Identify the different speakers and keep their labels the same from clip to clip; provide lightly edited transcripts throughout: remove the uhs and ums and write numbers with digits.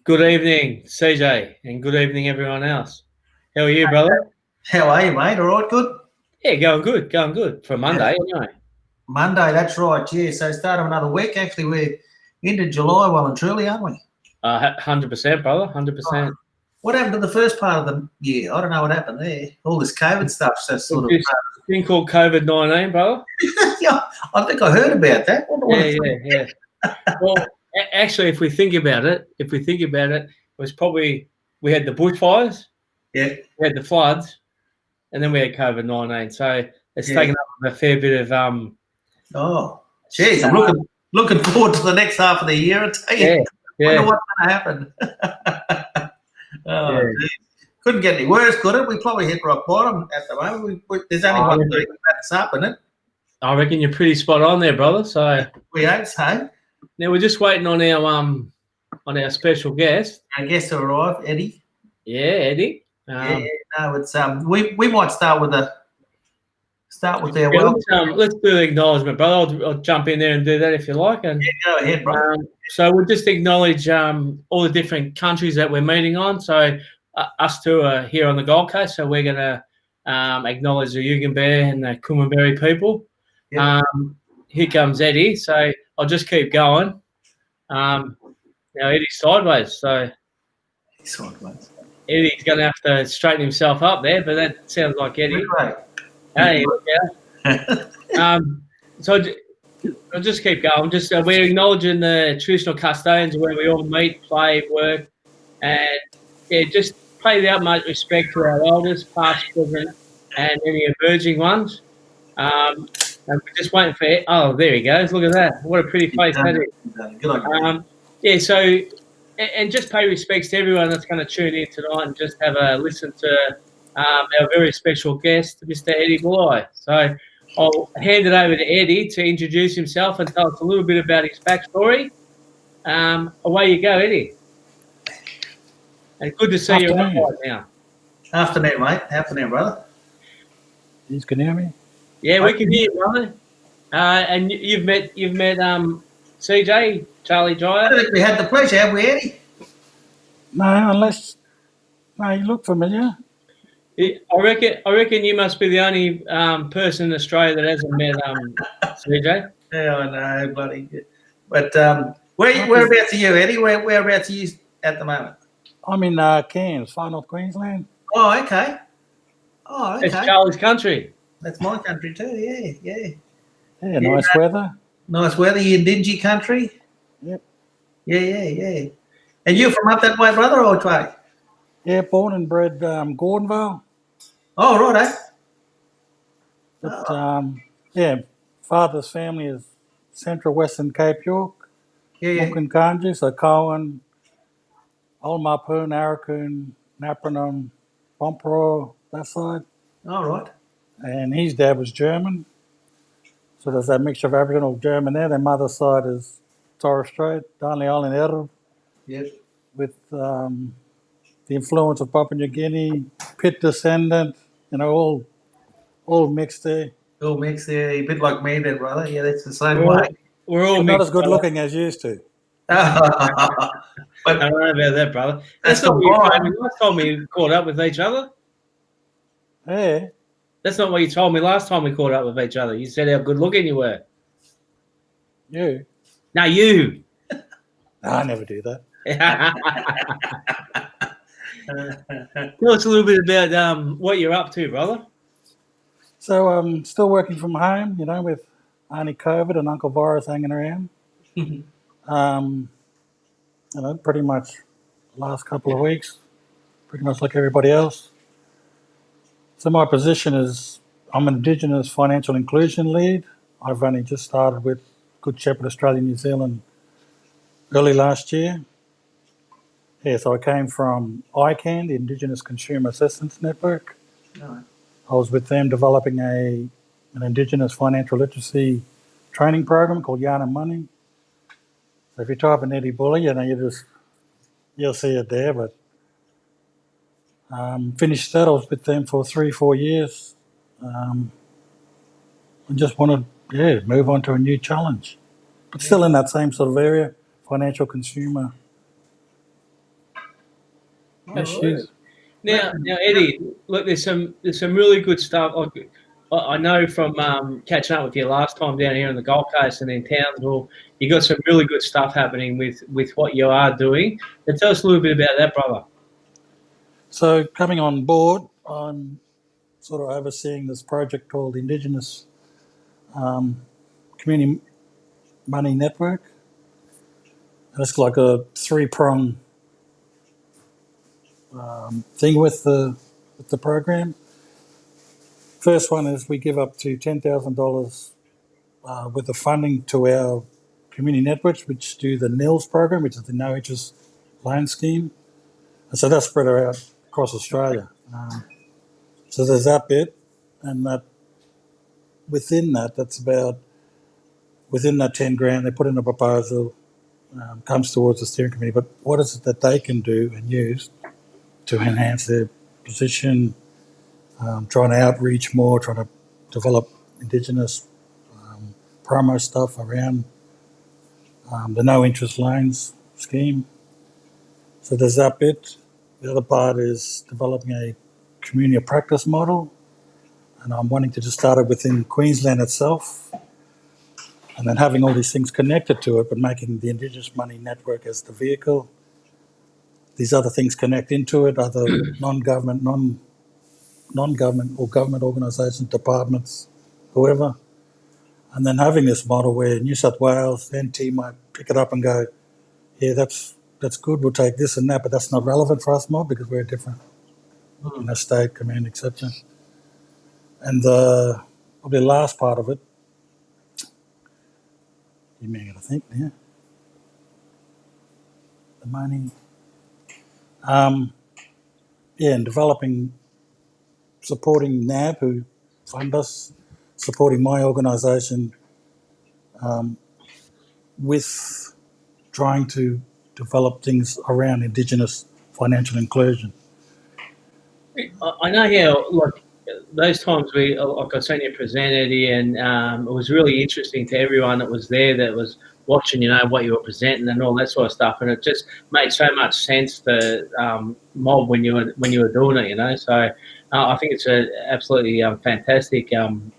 Speaker 1: Good evening, CJ, and good evening, everyone else. How are you, brother?
Speaker 2: How are you, mate? All right, good?
Speaker 1: Yeah, going good for Monday, anyway.
Speaker 2: Monday, that's right, yeah. So start of another week. Actually, we're into July well and truly, aren't we?
Speaker 1: 100%, brother, 100%.
Speaker 2: What happened to the first part of the year? I don't know what happened there. All this COVID stuff's just sort of...
Speaker 1: This thing called COVID-19, brother.
Speaker 2: Yeah, I think I heard about that.
Speaker 1: Yeah. Well, actually, if we think about it, it was probably we had the bushfires,
Speaker 2: Yeah,
Speaker 1: we had the floods, and then we had COVID-19. So it's
Speaker 2: yeah.
Speaker 1: taken up a fair bit of
Speaker 2: Oh, geez, I'm looking forward to the next half of the year. I tell you, wonder
Speaker 1: yeah.
Speaker 2: what's going to happen.
Speaker 1: Yeah.
Speaker 2: Geez. Couldn't get any worse, could it? We probably hit rock bottom at the moment. There's only one thing that's up, isn't it?
Speaker 1: I reckon you're pretty spot on there, brother. So
Speaker 2: we hope so.
Speaker 1: Now we're just waiting on our special guest.
Speaker 2: Our guest to arrive, Eddie.
Speaker 1: Yeah, Eddie.
Speaker 2: No, it's we might start with their
Speaker 1: let's do the acknowledgement, brother. I'll jump in there and do that if you like. And
Speaker 2: go ahead, brother.
Speaker 1: So we'll just acknowledge all the different countries that we're meeting on. So us two are here on the Gold Coast, so we're going to acknowledge the Yugambeh and the Kumanberri people. Yep. Here comes Eddie, so I'll just keep going. Now Eddie's sideways, so Eddie's going to have to straighten himself up there, but that sounds like Eddie.
Speaker 2: Right.
Speaker 1: Hey, so I'll just keep going. We're acknowledging the traditional custodians where we all meet, play, work, and just pay the utmost respect to our elders, past, present, and any emerging ones. And we're just waiting for. Oh, there he goes. Look at that. What a pretty face that is. So, and just pay respects to everyone that's going to tune in tonight and just have a listen to our very special guest, Mr. Eddie Buli. So I'll hand it over to Eddie to introduce himself and tell us a little bit about his backstory. Away you go, Eddie. And good to see you right now.
Speaker 2: Afternoon, mate. Afternoon, brother.
Speaker 3: You can hear me?
Speaker 1: Yeah, we can hear you, brother. And you've met CJ, Charlie Dryer.
Speaker 2: I don't think we had the pleasure, have we, Eddie?
Speaker 3: No, you look familiar.
Speaker 1: I reckon you must be the only person in Australia that hasn't met CJ.
Speaker 2: Yeah, I know, bloody. But whereabouts are you, Eddie? Whereabouts are you at the moment?
Speaker 3: I'm in Cairns, far north Queensland.
Speaker 2: Oh, okay.
Speaker 1: It's Charlie's country.
Speaker 2: That's my country too. Yeah.
Speaker 3: Yeah, nice weather.
Speaker 2: Nice weather. You in dingy country?
Speaker 3: Yep.
Speaker 2: Yeah. And you from up that way, brother, or which way?
Speaker 3: Yeah, born and bred Gordonvale.
Speaker 2: Oh, right,
Speaker 3: But, father's family is Central Western Cape York.
Speaker 2: Yeah.
Speaker 3: Kanji, so Cowan, Old Mapoon, Arakoon, Napranum, Bompero, that side.
Speaker 2: All right.
Speaker 3: And his dad was German. So there's that mixture of Aboriginal German there. Their mother's side is Torres Strait, Darnley Island, Erb.
Speaker 2: Yep.
Speaker 3: With the influence of Papua New Guinea, Pit descendant, all mixed there.
Speaker 2: All mixed there, a bit like me then, brother. Yeah, that's the same way.
Speaker 1: We're all
Speaker 3: not as good looking as used to.
Speaker 2: But
Speaker 1: I don't know about that, brother. That's not what you told me last time we caught up with each other.
Speaker 3: Yeah.
Speaker 1: That's not what you told me last time we caught up with each other. You said how good looking you were.
Speaker 3: You?
Speaker 1: No, you.
Speaker 3: No, I never do that.
Speaker 1: Tell us a little bit about what you're up to, brother.
Speaker 3: So I'm still working from home, with Auntie COVID and Uncle Virus hanging around. Pretty much the last couple of weeks, pretty much like everybody else. So my position is I'm an Indigenous Financial Inclusion Lead. I've only just started with Good Shepherd Australia, New Zealand early last year. Yeah, so I came from ICANN, the Indigenous Consumer Assistance Network.
Speaker 2: Right.
Speaker 3: I was with them developing an Indigenous financial literacy training program called Yarn and Money. So if you type in Eddie Buli, you'll see it there. But finished that. I was with them for 3-4 years. I just want to move on to a new challenge, but still in that same sort of area, financial consumer issues.
Speaker 1: Now, Eddie, look, there's some really good stuff. I know from catching up with you last time down here on the Gold Coast and in Townsville, you got some really good stuff happening with what you are doing. Now, tell us a little bit about that, brother.
Speaker 3: So coming on board, I'm sort of overseeing this project called Indigenous Community Money Network. And it's like a three-prong thing with the program. First one is we give up to $10,000 with the funding to our community networks, which do the NILS program, which is the no interest loan scheme. And so that's spread out across Australia. So there's that bit, and that within that's about within that 10 grand, they put in a proposal, comes towards the steering committee. But what is it that they can do and use to enhance their position, trying to outreach more, trying to develop Indigenous promo stuff around the no interest loans scheme. So there's that bit. The other part is developing a community of practice model, and I'm wanting to just start it within Queensland itself, and then having all these things connected to it, but making the Indigenous Money Network as the vehicle. These other things connect into it, other non-government or government organisations, departments, whoever. And then having this model where New South Wales, NT might pick it up and go, yeah, that's good, we'll take this and that, but that's not relevant for us more because we're different. State, command, etc. And probably the last part of it, you may got to think, yeah. The money. And developing, supporting NAB, who fund us, supporting my organisation with trying to develop things around Indigenous financial inclusion.
Speaker 1: I know how, like, those times I seen you present, Eddie, and it was really interesting to everyone that was there, that was watching, what you were presenting and all that sort of stuff, and it just made so much sense to mob when you were doing it, So I think it's a absolutely fantastic program.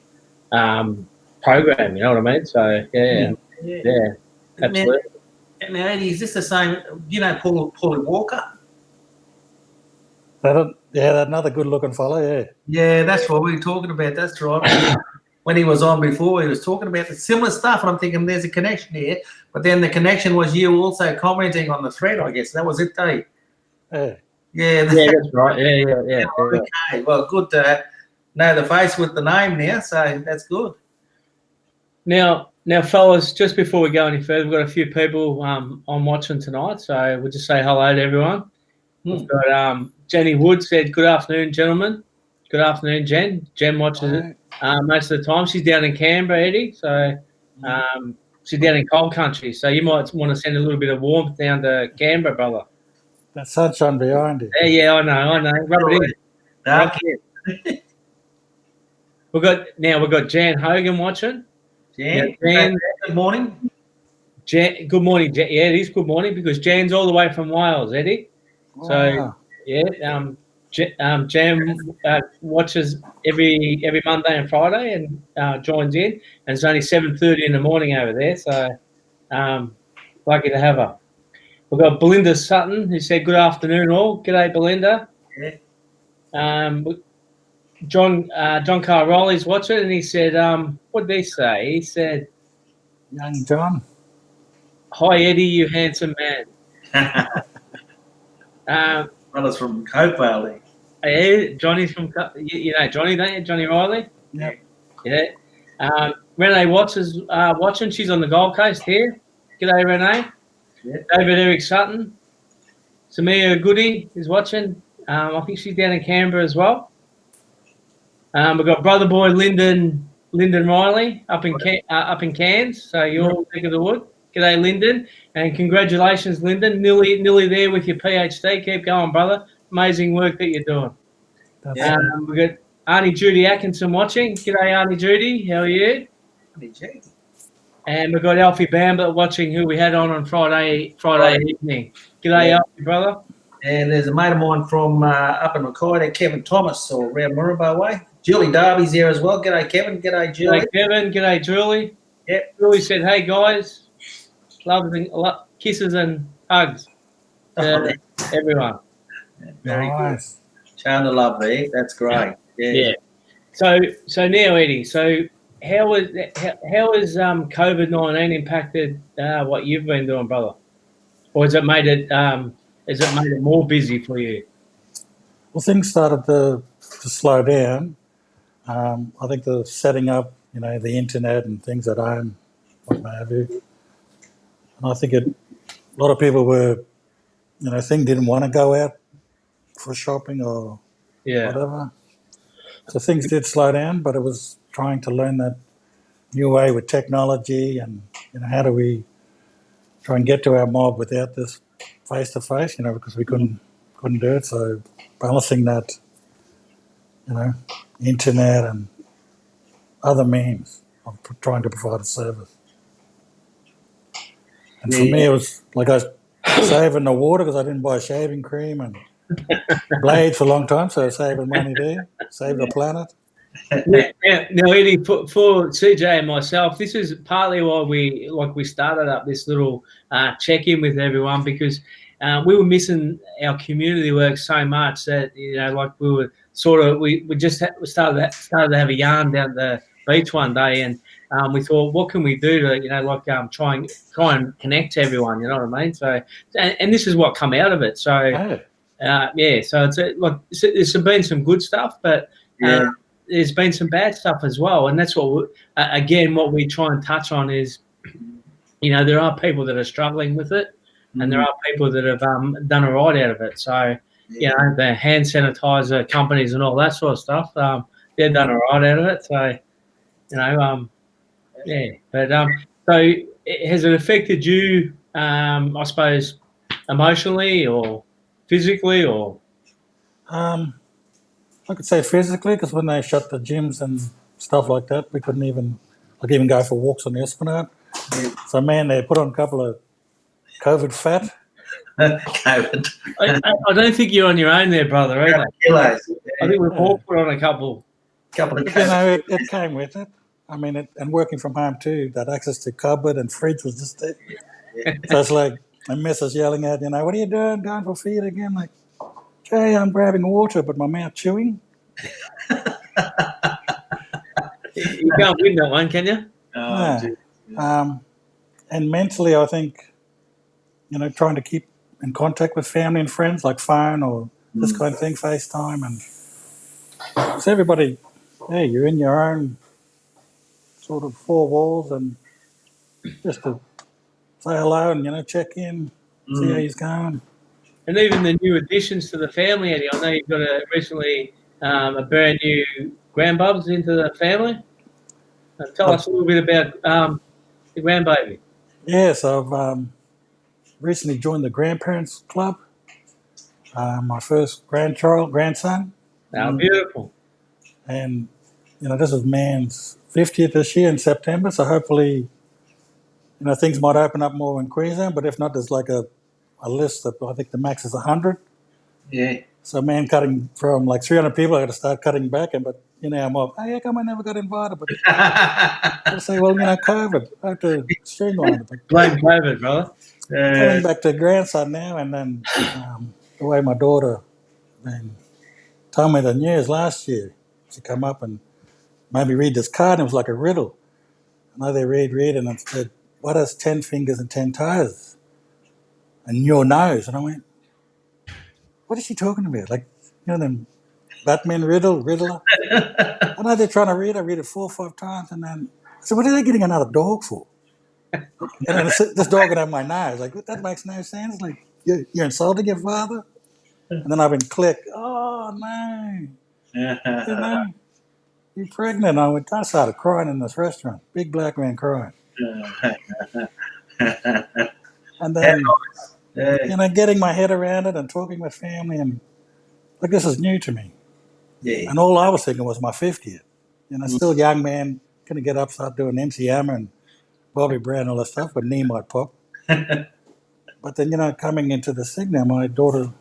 Speaker 1: You know what I mean? So yeah, absolutely.
Speaker 2: Now, Eddie, is this the same? Paulie Walker?
Speaker 3: That's another good-looking fellow. Yeah.
Speaker 2: Yeah, that's what we were talking about. That's right. When he was on before, he was talking about the similar stuff, and I'm thinking there's a connection here. But then the connection was you also commenting on the thread, I guess. That was it, Dave.
Speaker 3: Yeah.
Speaker 2: Yeah,
Speaker 1: that's right. Yeah.
Speaker 2: Okay, well, good to know the face with the name now, so that's good.
Speaker 1: Now, fellas, just before we go any further, we've got a few people on watching tonight, so we'll just say hello to everyone. We've got Jenny Wood said, "Good afternoon, gentlemen." Good afternoon, Jen. Jen watches it most of the time. She's down in Canberra, Eddie, so she's down in cold country. So you might want to send a little bit of warmth down to Canberra, brother.
Speaker 3: That sunshine behind you.
Speaker 1: Yeah, I know. Rub it in. We've got Jan Hogan watching.
Speaker 2: Jan, good morning.
Speaker 1: Jan, good morning. Jan, yeah, it is good morning because Jan's all the way from Wales, Eddie.
Speaker 3: Wow.
Speaker 1: So Jan watches every Monday and Friday and joins in, and it's only 7:30 in the morning over there. So lucky to have her. We've got Belinda Sutton who said, "Good afternoon, all." G'day, Belinda.
Speaker 2: Yeah.
Speaker 1: John Carl Riley's watching, and he said, "What did he say?" He said,
Speaker 3: "Young John,
Speaker 1: hi Eddie, you handsome man."
Speaker 2: Brothers from Copevale.
Speaker 1: Yeah, Johnny's from Johnny, don't you? Johnny Riley. Yeah. Renee Watts is watching. She's on the Gold Coast here. G'day, Renee.
Speaker 2: Yeah.
Speaker 1: David Eric Sutton. Samia Goody is watching. I think she's down in Canberra as well. We've got brother boy Lyndon Riley up in Cairns. So you're all neck of the wood. G'day, Lyndon, and congratulations, Lyndon. Nearly there with your PhD. Keep going, brother. Amazing work that you're doing. We've got Auntie Judy Atkinson watching. G'day, Auntie Judy. How are you? And we've got Alfie Bamber watching, who we had on Friday evening. G'day, Alfie, brother.
Speaker 2: And there's a mate of mine from up in Mackay there, Kevin Thomas, or around Murrumba way. Julie Darby's there as well. G'day, Kevin. G'day, Julie.
Speaker 1: G'day, Kevin. G'day, Julie.
Speaker 2: Yep.
Speaker 1: Julie said, "Hey guys, kisses and hugs to everyone."
Speaker 2: Very
Speaker 3: Nice.
Speaker 2: good. Showing the love there. That's great.
Speaker 1: Yeah. So now, Eddie. So how has COVID-19 impacted what you've been doing, brother? Or has it made it more busy for you?
Speaker 3: Well, things started to slow down. I think the setting up, the internet and things at home, what have you. And I think a lot of people were, didn't want to go out for shopping or whatever. So things did slow down, but it was trying to learn that new way with technology and, how do we try and get to our mob without this face-to-face, because we couldn't do it. So balancing that, internet and other means of trying to provide a service. And for me, it was like I was saving the water because I didn't buy shaving cream and blades for a long time, so saving money there, save the planet.
Speaker 1: Now, Eddie, for CJ and myself, this is partly why we started up this little check-in with everyone, because we were missing our community work so much that we were we just started to have a yarn down at the beach one day, and we thought, what can we do to try and connect to everyone? You know what I mean? So, and this is what come out of it. So, so there's been some good stuff, but there's been some bad stuff as well, and that's what we try and touch on is, there are people that are struggling with it, and there are people that have done a right out of it. So, the hand sanitizer companies and all that sort of stuff, they've done a right out of it. So, But so has it affected you? I suppose emotionally or physically, or
Speaker 3: I could say physically, because when they shut the gyms and stuff like that, we couldn't even go for walks on the Esplanade. So, man, they put on a couple of COVID fat.
Speaker 2: COVID.
Speaker 1: I don't think you're on your own there, brother, either.
Speaker 2: Kilos.
Speaker 1: I think we've all put on a couple
Speaker 2: of
Speaker 3: it came with it. I mean, and working from home too, that access to cupboard and fridge was just there. So it's like my missus yelling at, what are you doing? Going for feed again? Like, Jay, I'm grabbing water, but my mouth chewing.
Speaker 1: You can't win that one, can you?
Speaker 3: No. And mentally, I think, trying to keep in contact with family and friends, like phone or this kind of thing, FaceTime, and so everybody, you're in your own sort of four walls, and just to say hello and check in, see how he's going.
Speaker 1: And even the new additions to the family, Eddie. I know you've got recently a brand new grandbubs into the family. Tell us a little bit about the grandbaby.
Speaker 3: Yes, I've recently joined the grandparents club. My first grandson.
Speaker 1: How beautiful!
Speaker 3: And this is Man's 50th this year in September, so hopefully, things might open up more in Queensland. But if not, there's like a list that I think the max is 100.
Speaker 2: Yeah.
Speaker 3: So, man, cutting from like 300 people, I got to start cutting back. But I'm up. Hey, how come I never got invited? But I say, well, COVID. I have to streamline it. But
Speaker 1: blame COVID, brother.
Speaker 3: Coming back to grandson now, and then the way my daughter then told me the news last year, she come up and made me read this card, and it was like a riddle. And they read, and it said, what has 10 fingers and 10 toes? And your nose. And I went, what is she talking about? Like, them Batman Riddler? I know they're trying to read. I read it 4 or 5 times, and then I said, what are they getting another dog for? And then this dog would have my nose. Like, that makes no sense. Like, you're insulting your father? And then I've been clicked. Oh, no. You're pregnant. I started crying in this restaurant. Big black man crying. And then, getting my head around it and talking with family, and like, this is new to me.
Speaker 2: Yeah.
Speaker 3: And all I was thinking was my 50th. Still a young man, going to get up, start doing MC Hammer and Bobby Brown and all that stuff, but knee might pop. But then, coming into the thing now, my daughter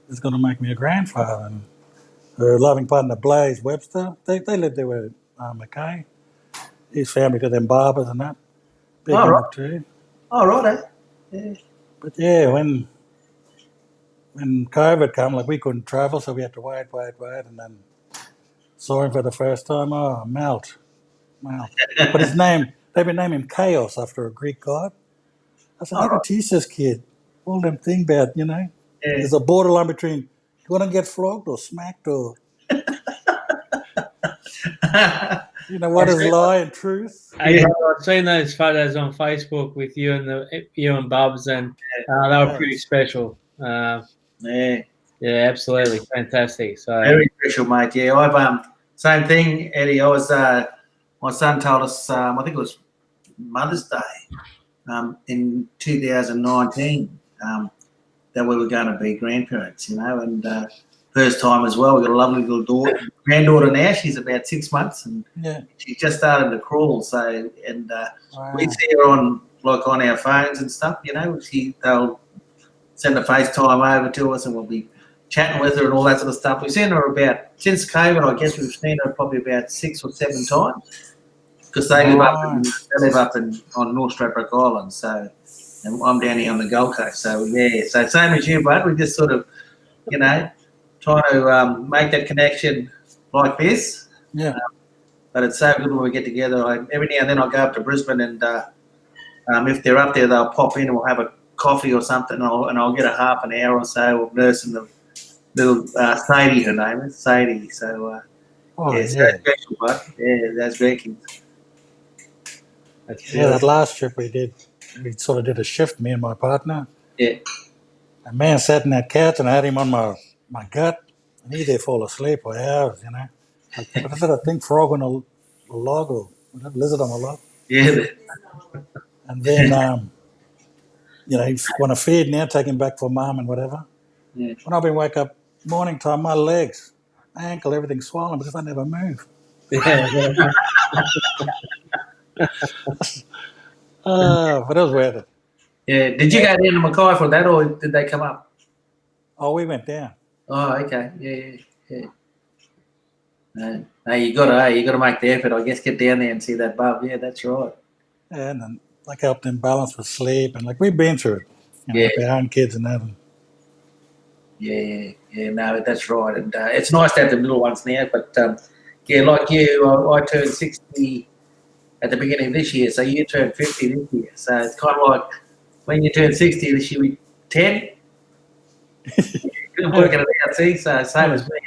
Speaker 3: is going to make me a grandfather. And her loving partner, Blaze Webster, they live there with McKay. His family to them barbers and that. Big
Speaker 2: All
Speaker 3: in
Speaker 2: right.
Speaker 3: it too.
Speaker 2: All right. Yeah.
Speaker 3: But yeah, when COVID came, like we couldn't travel, so we had to wait, and then saw him for the first time. Oh, melt. But his name, they've been naming him Chaos after a Greek god. I said,
Speaker 2: All
Speaker 3: how to
Speaker 2: right.
Speaker 3: teach this kid? All them thing bad,
Speaker 2: Yeah.
Speaker 3: There's a borderline between you want to get flogged or smacked or, what is lie and truth?
Speaker 1: Hey, I've seen those photos on Facebook with you and Bubs, and they were pretty special.
Speaker 2: Yeah.
Speaker 1: Yeah, absolutely fantastic. So
Speaker 2: Very special, mate. Yeah, I've same thing, Eddie. I was my son told us I think it was Mother's Day in 2019 that we were going to be grandparents, and first time as well. We've got a lovely little granddaughter now. She's about 6 months, and she's just started to crawl. So, and we see her on our phones and stuff. They'll send a FaceTime over to us, and we'll be chatting with her and all that sort of stuff. We've seen her since COVID, I guess we've seen her probably about 6 or 7 times because they live up on North Stradbroke Island. So, and I'm down here on the Gold Coast. So so same as you, bud. We just sort of, trying to make that connection like this.
Speaker 3: Yeah.
Speaker 2: But it's so good when we get together. Every now and then I go up to Brisbane, and if they're up there, they'll pop in and we'll have a coffee or something, and I'll get a half an hour or so of nursing the little Sadie, her name is Sadie. So special, bud. Yeah, that's great.
Speaker 3: That last trip we did, we sort of did a shift, me and my partner.
Speaker 2: Yeah.
Speaker 3: A man sat in that couch and I had him on my gut, and he did fall asleep for hours, Like, what is it, a thing, frog on a log or lizard on a log?
Speaker 2: Yeah.
Speaker 3: And then, you want to feed now, take him back for mum and whatever.
Speaker 2: Yeah.
Speaker 3: When I've been wake up morning time, my legs, my ankle, everything's swollen because I never move. But it was worth it.
Speaker 2: Yeah. Did you go down to Mackay for that, or did they come up?
Speaker 3: Oh, we went down.
Speaker 2: Oh, okay. Yeah. No, you gotta make the effort. I guess get down there and see that bub. Yeah, that's right.
Speaker 3: Yeah, and then helped him balance with sleep, and we've been through it. With our own kids and that.
Speaker 2: Yeah. No, that's right. And it's nice to have the little ones now. But like you, I turned 60 at the beginning of this year, so you turned 50 this year. So it's kind of like when you turn 60 this year, we 10. You're working it out, see? So same as me.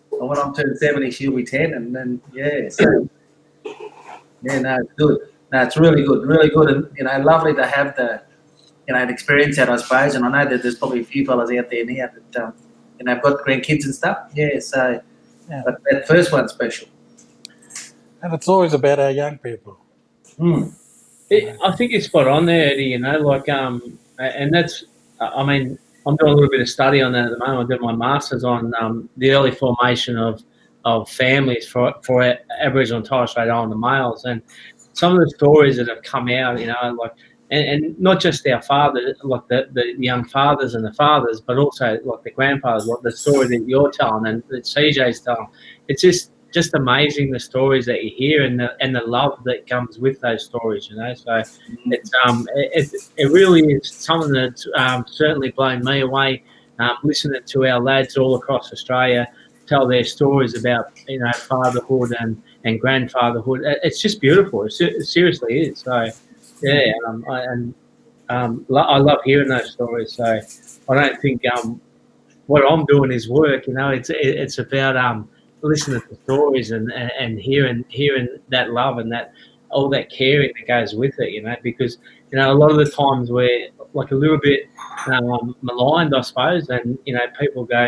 Speaker 2: When I'm turned 70, she'll be 10, and then So no, it's good. No, it's really good, and lovely to have the experience that, I suppose. And I know that there's probably a few fellas out there now that have got grandkids and stuff. Yeah, so but that first one's special.
Speaker 3: And it's always about our young people.
Speaker 1: I think you're spot on there, Eddie. And that's, I mean, I'm doing a little bit of study on that at the moment. I'm doing my master's on the early formation of families for Aboriginal and Torres Strait Islander males, and some of the stories that have come out, and not just our fathers, like the young fathers and the fathers, but also like the grandfathers, like the story that you're telling and that CJ's telling. It's just amazing, the stories that you hear and the love that comes with those stories, So it really is something that's certainly blown me away. Listening to our lads all across Australia tell their stories about fatherhood and grandfatherhood. It's just beautiful. It seriously is. So I love hearing those stories. So I don't think what I'm doing is work. It's about listening to stories and hearing that love and that all that caring that goes with it. Because a lot of the times we're like a little bit maligned, I suppose, and people go,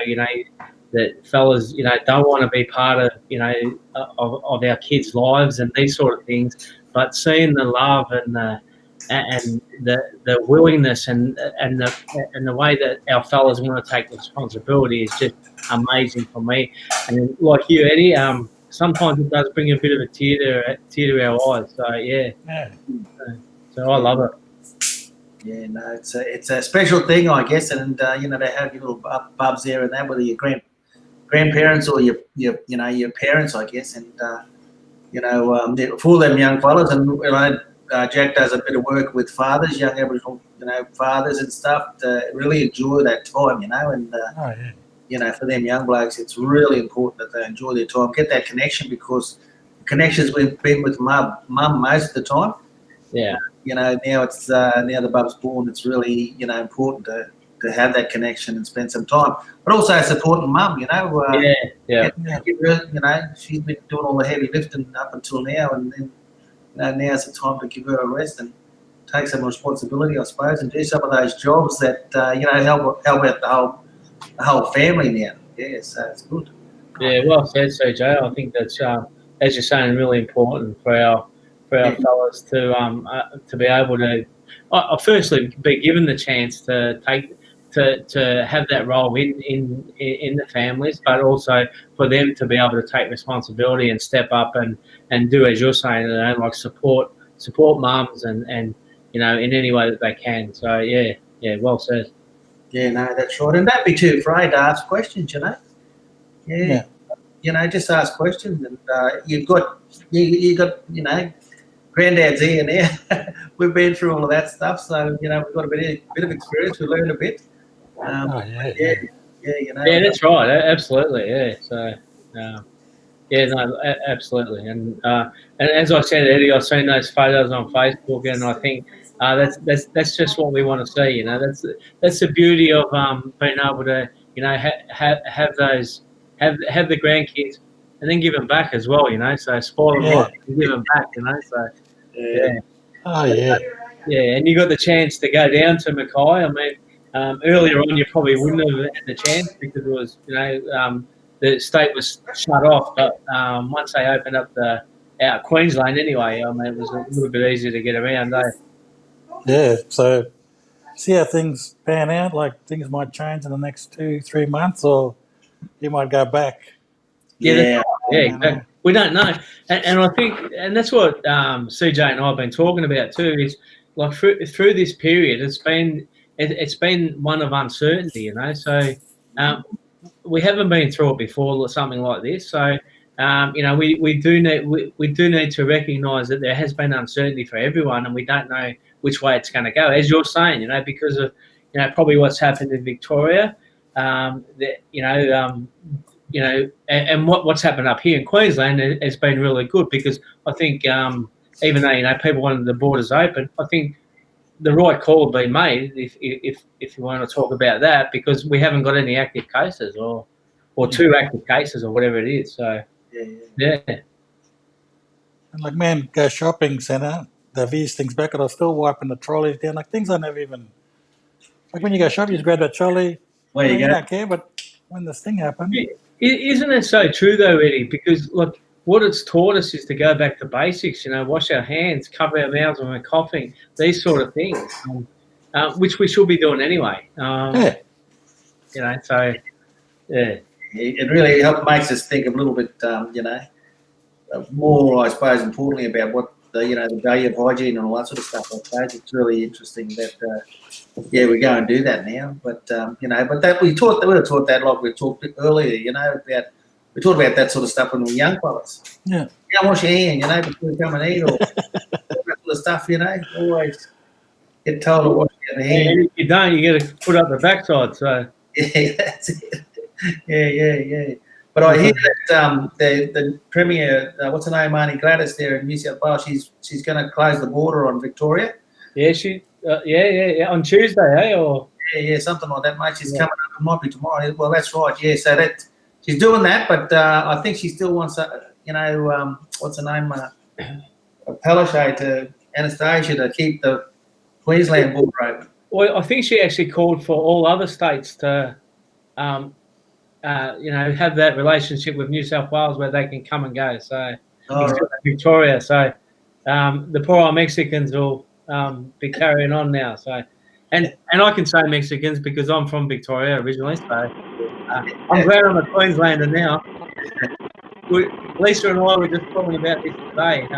Speaker 1: that fellas, don't want to be part of, of our kids' lives and these sort of things. But seeing the love and the willingness and the way that our fellas want to take responsibility is just amazing for me. And like you, Eddie, sometimes it does bring a bit of a tear to our eyes. So so I love it.
Speaker 2: Yeah, no, it's a special thing, I guess, and they have your little bubs there and that, whether your grandparents or your parents, I guess, and for them young fellas, and Jack does a bit of work with fathers, young Aboriginal fathers and stuff to really enjoy that time, and
Speaker 3: Oh, yeah.
Speaker 2: for them young blokes, it's really important that they enjoy their time, get that connection, because the connection's been with mum most of the time.
Speaker 1: Yeah.
Speaker 2: Now it's now the bub's born. It's really important to have that connection and spend some time, but also supporting mum.
Speaker 1: Yeah.
Speaker 2: Give her, she's been doing all the heavy lifting up until now, and then now's the time to give her a rest and take some responsibility, I suppose, and do some of those jobs that help out the whole family now. Yeah, so it's good.
Speaker 1: Yeah, well said, CJ. I think that's, as you're saying, really important for our fellas to be able to, firstly, be given the chance to have that role in the families, but also for them to be able to take responsibility and step up and do as you're saying, like support mums and in any way that they can. So yeah, well said.
Speaker 2: Yeah, no, that's right. And don't be too afraid to ask questions. Yeah. Just ask questions, and you got granddad's here now. We've been through all of that stuff, so we've got a bit of experience. We learned a bit. Yeah,
Speaker 1: Yeah, that's right. Absolutely. Yeah. So, yeah, no, absolutely. And as I said, Eddie, I've seen those photos on Facebook, and I think that's just what we want to see. That's the beauty of being able to have those have the grandkids and then give them back as well. So spoil them right and give them back. So yeah.
Speaker 3: Oh, yeah.
Speaker 1: Yeah, and you got the chance to go down to Mackay. I mean, earlier on you probably wouldn't have had the chance because it was, the state was shut off. But once they opened up out Queensland anyway, I mean, it was a little bit easier to get around.
Speaker 3: Yeah, so see how things pan out. Like things might change in the next 2-3 months, or you might go back.
Speaker 1: Yeah, exactly. We don't know, and I think, and that's what CJ and I have been talking about too. Is like through this period, it's been one of uncertainty. So we haven't been through it before, something like this. So we do need to recognise that there has been uncertainty for everyone, and we don't know which way it's going to go. As you're saying, because of probably what's happened in Victoria, and what's happened up here in Queensland has been really good, because I think even though people wanted the borders open, I think the right call had been made if you want to talk about that, because we haven't got any active cases or 2 active cases or whatever it is. So yeah.
Speaker 3: And like, man, go shopping centre, they've eased things back, and I'm still wiping the trolleys down. Like things I never even, like when you go shopping, you just grab that trolley. You don't care, but when this thing happened.
Speaker 1: Isn't it so true though, Eddie? Because look, what it's taught us is to go back to basics. Wash our hands, cover our mouths when we're coughing, these sort of things, which we should be doing anyway. So yeah.
Speaker 2: It really makes us think a little bit, more, I suppose, importantly about what the value of hygiene and all that sort of stuff. I suppose it's really interesting that we go and do that now. But but that we were taught that, like we talked earlier. About we talked about that sort of stuff when we were young fellas.
Speaker 3: Yeah.
Speaker 2: Wash your hand, before you come and eat, or all that sort of stuff. Always get told to wash your hands.
Speaker 1: And if you don't, you got to put up the backside. So
Speaker 2: yeah, that's it. Yeah. But I hear that the Premier, what's her name, Marnie Gladys there in New South Wales, she's going to close the border on Victoria.
Speaker 1: Yeah, on Tuesday, or
Speaker 2: something like that, mate. She's coming up. It might be tomorrow. Well, that's right. Yeah, so that she's doing that, but I think she still wants, what's her name, Palaszczuk to Anastasia to keep the Queensland border open.
Speaker 1: Well, I think she actually called for all other states to, have that relationship with New South Wales where they can come and go. So Victoria. So the poor old Mexicans will be carrying on now. So, and I can say Mexicans because I'm from Victoria originally. So I'm glad I'm a Queenslander now. Lisa and I were just talking about this today. We've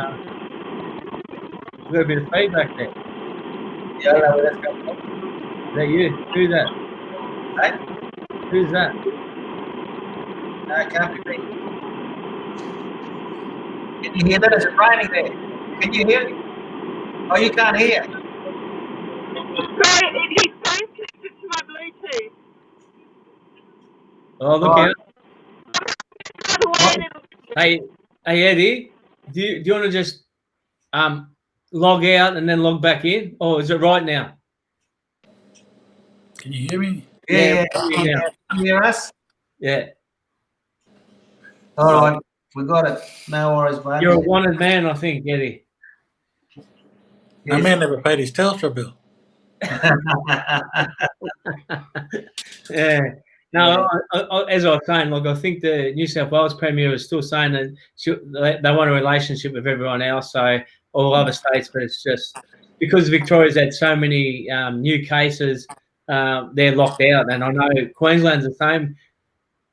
Speaker 1: got a bit of feedback there.
Speaker 2: Yeah, I don't know where that's coming from.
Speaker 1: Is that you? Who's that?
Speaker 2: Hey?
Speaker 1: Who's that?
Speaker 2: No, it can't be me. Can you hear that? Is it raining there? Can you hear me? Oh, you can't hear.
Speaker 4: Sorry, his phone's connected to my Bluetooth.
Speaker 1: Oh, look
Speaker 2: Oh,
Speaker 1: out.
Speaker 4: By the way, and it'll
Speaker 1: Hey, Eddie, do you want to just log out and then log back in? Or is it right now?
Speaker 3: Can you hear me?
Speaker 2: yeah.
Speaker 1: Can you now?
Speaker 2: Can you hear us?
Speaker 1: Yeah.
Speaker 2: All right. We got it. No worries, mate.
Speaker 1: You're a wanted man, I think, Eddie.
Speaker 3: My
Speaker 2: Yes.
Speaker 3: man never paid his Telstra bill.
Speaker 1: Yeah. No, as I was saying, like I think the New South Wales Premier is still saying that they want a relationship with everyone else, so all other states, but it's just because Victoria's had so many new cases, they're locked out. And I know Queensland's the same.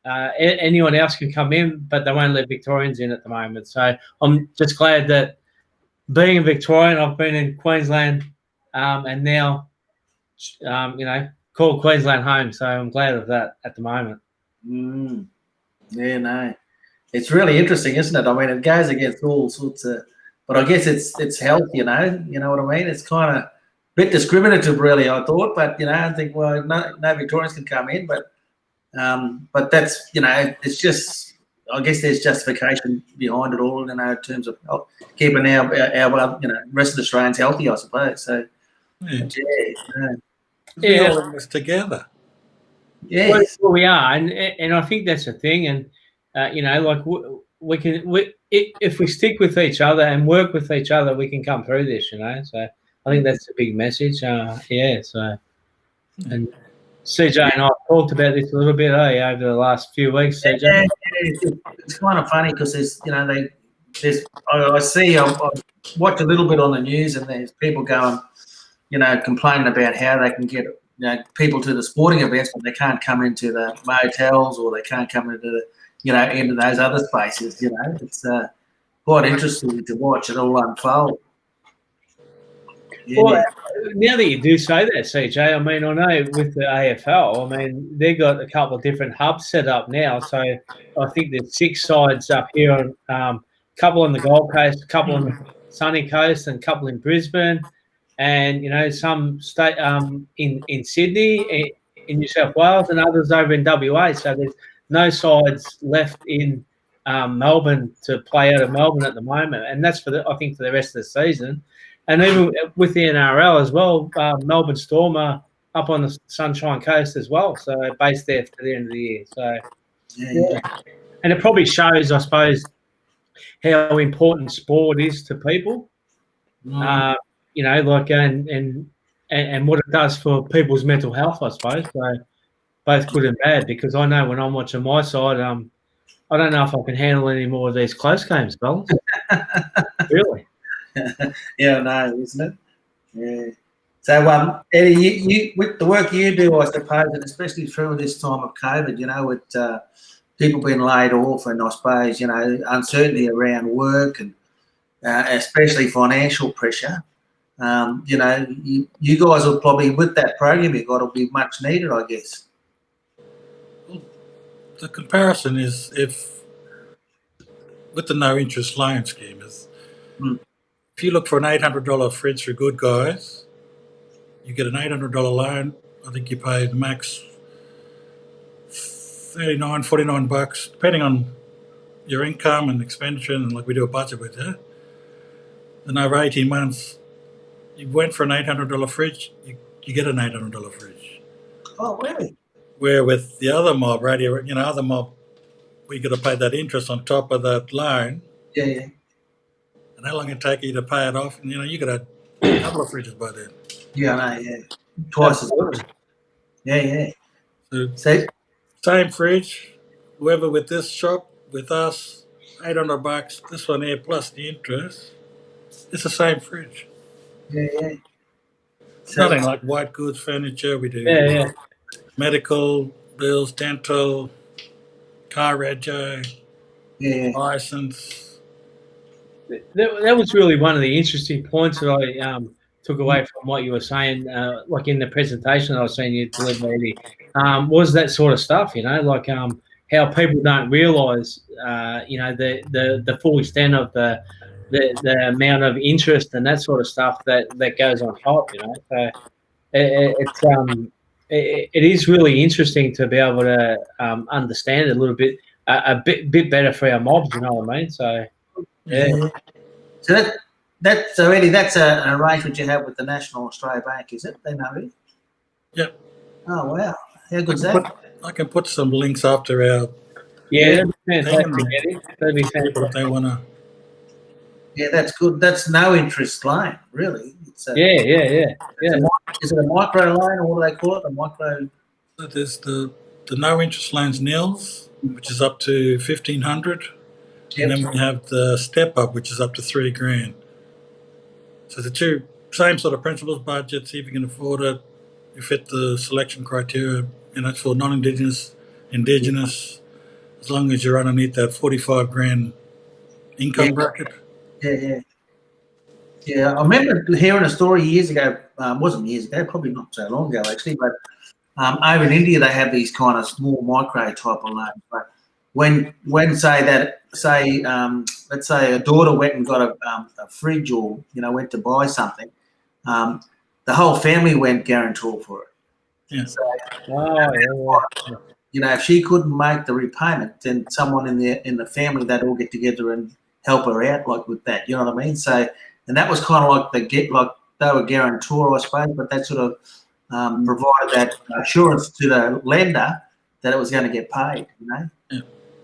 Speaker 1: Anyone else can come in, but they won't let Victorians in at the moment. So I'm just glad that being a Victorian, I've been in Queensland and now, call Queensland home. So I'm glad of that at the moment.
Speaker 2: Mm. Yeah, no. It's really interesting, isn't it? I mean, it goes against all sorts of, but I guess it's health, you know what I mean? It's kind of a bit discriminative, really, I thought, but, I think, well, no Victorians can come in, but that's, it's just, I guess there's justification behind it all, in terms of keeping our rest of the Australians healthy, I suppose. So,
Speaker 3: Yeah.
Speaker 2: yeah,
Speaker 3: We all in this together.
Speaker 2: yes.
Speaker 1: Well, we are, and I think that's the thing, and like if we stick with each other and work with each other, we can come through this. So I think that's a big message. Yeah. So, and CJ and I talked about this a little bit over the last few weeks. CJ.
Speaker 2: Yeah, it's kind of funny because I see, I watch a little bit on the news, and there's people going, complaining about how they can get, people to the sporting events, but they can't come into the motels, or they can't come into the, into those other spaces. It's quite interesting to watch it all unfold. Yeah.
Speaker 1: Well, now that you do say that, CJ, I mean, I know with the AFL, I mean, they've got a couple of different hubs set up now. So I think there's 6 sides up here, a couple on the Gold Coast, a couple on the sunny coast, and a couple in Brisbane, and some state in Sydney, in New South Wales, and others over in WA. So there's no sides left in Melbourne to play out of Melbourne at the moment, and that's I think for the rest of the season. And even with the NRL as well, Melbourne Storm are up on the Sunshine Coast as well, so based there for the end of the year. So,
Speaker 2: Yeah.
Speaker 1: and it probably shows, I suppose, how important sport is to people. Like and what it does for people's mental health, I suppose. So both good and bad, because I know when I'm watching my side, I don't know if I can handle any more of these close games, fellas. Really.
Speaker 2: Yeah, no, isn't it? Yeah. So, Eddie, you with the work you do, I suppose, and especially through this time of COVID, with people being laid off, and I suppose uncertainty around work, and especially financial pressure. You guys will probably, with that program you got, will be much needed, I guess.
Speaker 3: The comparison is if with the no interest loan scheme is if you look for an $800 fridge for Good Guys, you get an $800 loan. I think you pay the max $39, $49, depending on your income and expenditure, and like we do a budget with you. And over 18 months, you went for an $800 fridge, you get an $800 fridge.
Speaker 2: Oh, really?
Speaker 3: Where with the other mob, other mob, we got to pay that interest on top of that loan.
Speaker 2: Yeah.
Speaker 3: And how long it take you to pay it off? And you got a couple of fridges by then.
Speaker 2: Yeah, I know. Yeah, twice as much. Yeah.
Speaker 3: So same fridge, whoever with this shop with us, $800. This one here plus the interest. It's the same fridge.
Speaker 2: Yeah.
Speaker 3: Nothing like white goods, furniture. We do medical bills, dental, car rego, license.
Speaker 1: That was really one of the interesting points that I took away from what you were saying, like in the presentation I was seeing you deliver, Eddie, was that sort of stuff, like how people don't realise, the full extent of the amount of interest and that sort of stuff that goes on top, So it is really interesting to be able to understand it a little bit, a bit better for our mobs, you know what I mean? So, yeah.
Speaker 2: So Eddie, that's an arrangement you have with the National Australia Bank, is it? They know it?
Speaker 3: Yep.
Speaker 2: Oh, wow. How good's that?
Speaker 3: I can put some links after our
Speaker 1: Yeah, that'd be
Speaker 3: thing,
Speaker 1: fantastic,
Speaker 3: and
Speaker 1: Eddie. That'd be
Speaker 3: people, if
Speaker 1: fantastic.
Speaker 3: they want to.
Speaker 2: Yeah, that's good. That's no interest loan, really. It's a,
Speaker 1: Yeah.
Speaker 2: is it a micro loan, or what do they call it? A micro.
Speaker 3: So there's the no interest loans nils, which is up to 1,500, and then we have the step up, which is up to $3,000. So the two same sort of principles, budget, see if you can afford it, you fit the selection criteria, it's for non-Indigenous, Indigenous, as long as you're underneath that 45,000 income bracket.
Speaker 2: Yeah, I remember hearing a story years ago. Wasn't years ago, probably not so long ago actually, but over in India they have these kind of small micro type of loans. But when let's say a daughter went and got a fridge, or went to buy something, the whole family went guarantor for it.
Speaker 3: Yeah.
Speaker 2: So,
Speaker 1: Yeah.
Speaker 2: if she couldn't make the repayment, then someone in the family, they'd all get together and help her out, like with that. You know what I mean? So, and that was kind of like they were guarantor, I suppose, but that sort of provided that assurance to the lender that it was going to get paid.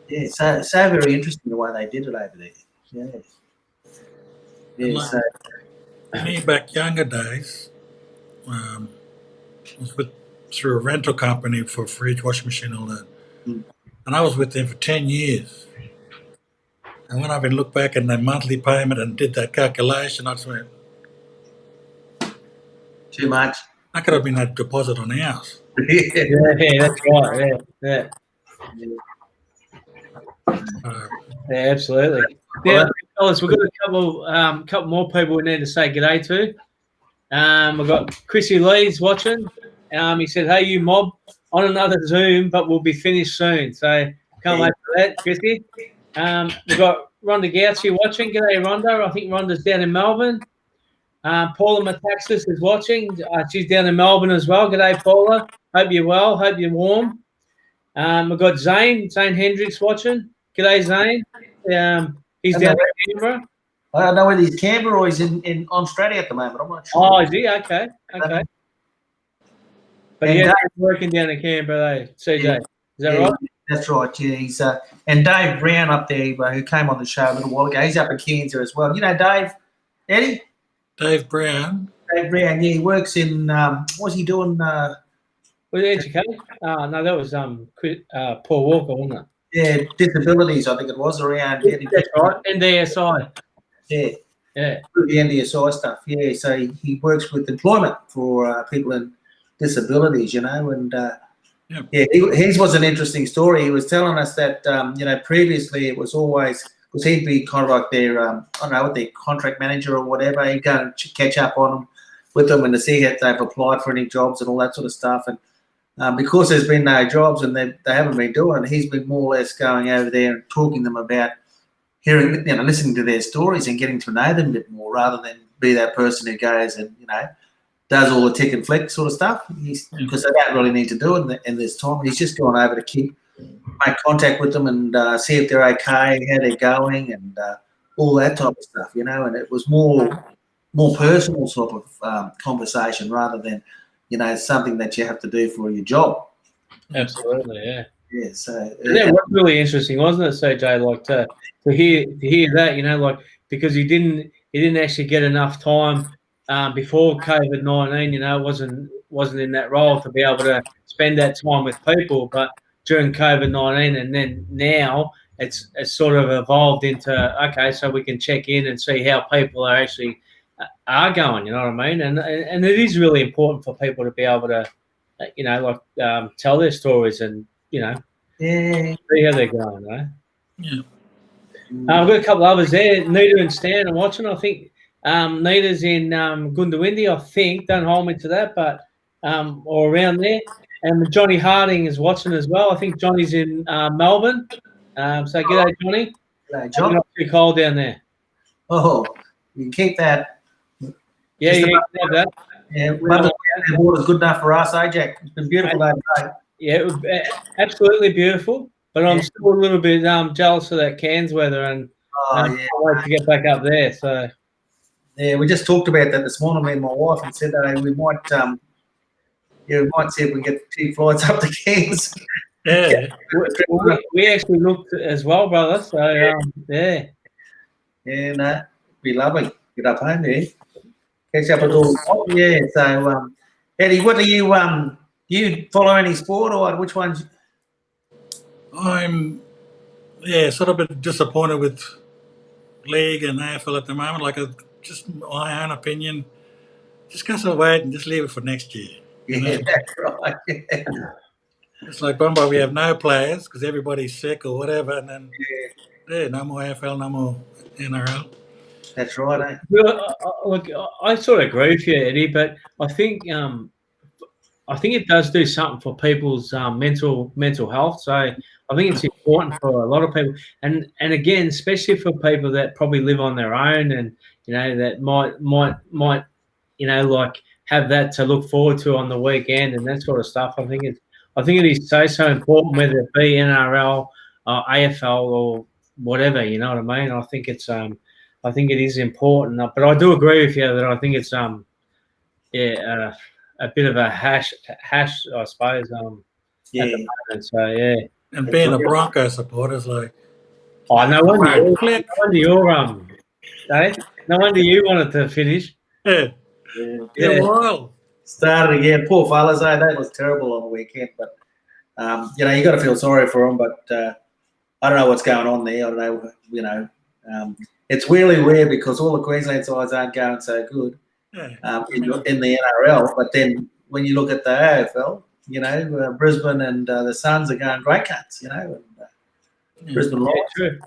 Speaker 2: Yeah. So very interesting the way they did it over there. Yeah. Yeah. So.
Speaker 3: Me back younger days, was through a rental company for a fridge, washing machine, all that. And I was with them for 10 years. And when I've been looked back at their monthly payment and did that calculation, I just went,
Speaker 2: Too much.
Speaker 3: I could have been a deposit on the house.
Speaker 1: Yeah, that's right. Yeah. Yeah, absolutely. Now, fellas, we've got a couple more people we need to say g'day to. We've got Chrissy Lee's watching. He said, "Hey, you mob, on another Zoom, but we'll be finished soon." So can't wait for that, Chrissy. We've got Rhonda Gouchy watching. G'day, Rhonda. I think Rhonda's down in Melbourne. Paula Metaxas is watching. She's down in Melbourne as well. G'day, Paula. Hope you're well. Hope you're warm. We've got Zane Hendricks watching. G'day, Zane. He's down in Canberra.
Speaker 2: I don't know whether he's Canberra or he's in Australia at the moment. I'm not sure.
Speaker 1: Oh, is he? Okay. But yeah, he's working down in Canberra, CJ.
Speaker 2: Yeah.
Speaker 1: Is that right?
Speaker 2: That's right. Yeah, he's and Dave Brown up there, who came on the show a little while ago. He's up in Cairns as well. You know Dave, Eddie?
Speaker 3: Dave Brown.
Speaker 2: Dave Brown. Yeah, he works in. What's he doing?
Speaker 1: Was it education? No, that was Paul Walker, wasn't it?
Speaker 2: Yeah, disabilities. I think it was around.
Speaker 1: That's right. NDSI.
Speaker 2: Yeah.
Speaker 1: Yeah.
Speaker 2: The NDSI stuff. Yeah. So he works with employment for people in disabilities. And. Yeah, his was an interesting story. He was telling us that previously it was always, because he'd be kind of like their I don't know, their contract manager or whatever. He'd go and catch up on them with them and to see if they've applied for any jobs and all that sort of stuff. And because there's been no jobs and they haven't been doing it, he's been more or less going over there and talking to them about hearing, listening to their stories and getting to know them a bit more, rather than be that person who goes and does all the tick and flick sort of stuff, because they don't really need to do it in this time. He's just gone over to make contact with them and see if they're okay, how they're going, and all that type of stuff, And it was more personal sort of conversation, rather than something that you have to do for your job.
Speaker 1: Absolutely, yeah.
Speaker 2: Yeah. So
Speaker 1: that was really interesting, wasn't it, CJ? Like to hear that, because he didn't actually get enough time. Before COVID-19, wasn't in that role to be able to spend that time with people. But during COVID-19, and then now it's sort of evolved into, okay, so we can check in and see how people are actually are going. You know what I mean? And it is really important for people to be able to, tell their stories and see how they're going. Right?
Speaker 3: Yeah.
Speaker 1: I've got a couple others there. Nita and Stan are watching. I think Nita's in Goondiwindi, I think. Don't hold me to that, but or around there. And Johnny Harding is watching as well. I think Johnny's in Melbourne. So g'day, Johnny.
Speaker 2: G'day,
Speaker 1: It's
Speaker 2: John.
Speaker 1: not too cold down there.
Speaker 2: Oh, you can keep that.
Speaker 1: Yeah,
Speaker 2: Just
Speaker 1: yeah,
Speaker 2: about-
Speaker 1: you can have that.
Speaker 2: Yeah, mother water's good enough for us, eh, Jack? It's been beautiful day today.
Speaker 1: Yeah, it was absolutely beautiful. But I'm
Speaker 2: Yeah.
Speaker 1: still a little bit jealous of that Cairns weather, and
Speaker 2: Oh, yeah.
Speaker 1: can't wait to get back up there. So
Speaker 2: Yeah, we just talked about that this morning, me and my wife, and said that we might see if we can get 2 flights up to Cairns.
Speaker 3: Yeah.
Speaker 1: we actually looked as well, brother. So yeah.
Speaker 2: Yeah, no, be lovely. Get up home there. Catch up with all. Yeah, so Eddie, what do you follow any sport or what? Which ones?
Speaker 3: I'm sort of a bit disappointed with league and AFL at the moment. Like, just my own opinion. Just go to wait and just leave it for next year. You
Speaker 2: Yeah,
Speaker 3: know?
Speaker 2: that's right.
Speaker 3: It's like Bomba, we have no players because everybody's sick or whatever, and then no more AFL, no more NRL.
Speaker 2: That's right, eh?
Speaker 1: Well, look, I sort of agree with you, Eddie, but I think it does do something for people's mental health. So I think it's important for a lot of people, and again, especially for people that probably live on their own, and that might like have that to look forward to on the weekend and that sort of stuff. I think it is so important, whether it be NRL, AFL, or whatever. You know what I mean? I think I think it is important, but I do agree with you that I think it's a bit of a hash, I suppose.
Speaker 2: Yeah.
Speaker 1: At the moment, so yeah.
Speaker 3: And being a Broncos supporter is like,
Speaker 1: No wonder
Speaker 3: flick.
Speaker 1: you're eh? No wonder you wanted to finish.
Speaker 3: Yeah,
Speaker 2: Yeah.
Speaker 3: yeah, wild.
Speaker 2: Started again. Poor fellas, eh? That was terrible on the weekend, but you got to feel sorry for them. But I don't know what's going on there. I don't know. It's really weird because all the Queensland sides aren't going so good in the NRL. But then when you look at the AFL, Brisbane and the Suns are going great cuts. Brisbane
Speaker 1: Yeah,
Speaker 2: Lions.
Speaker 1: true.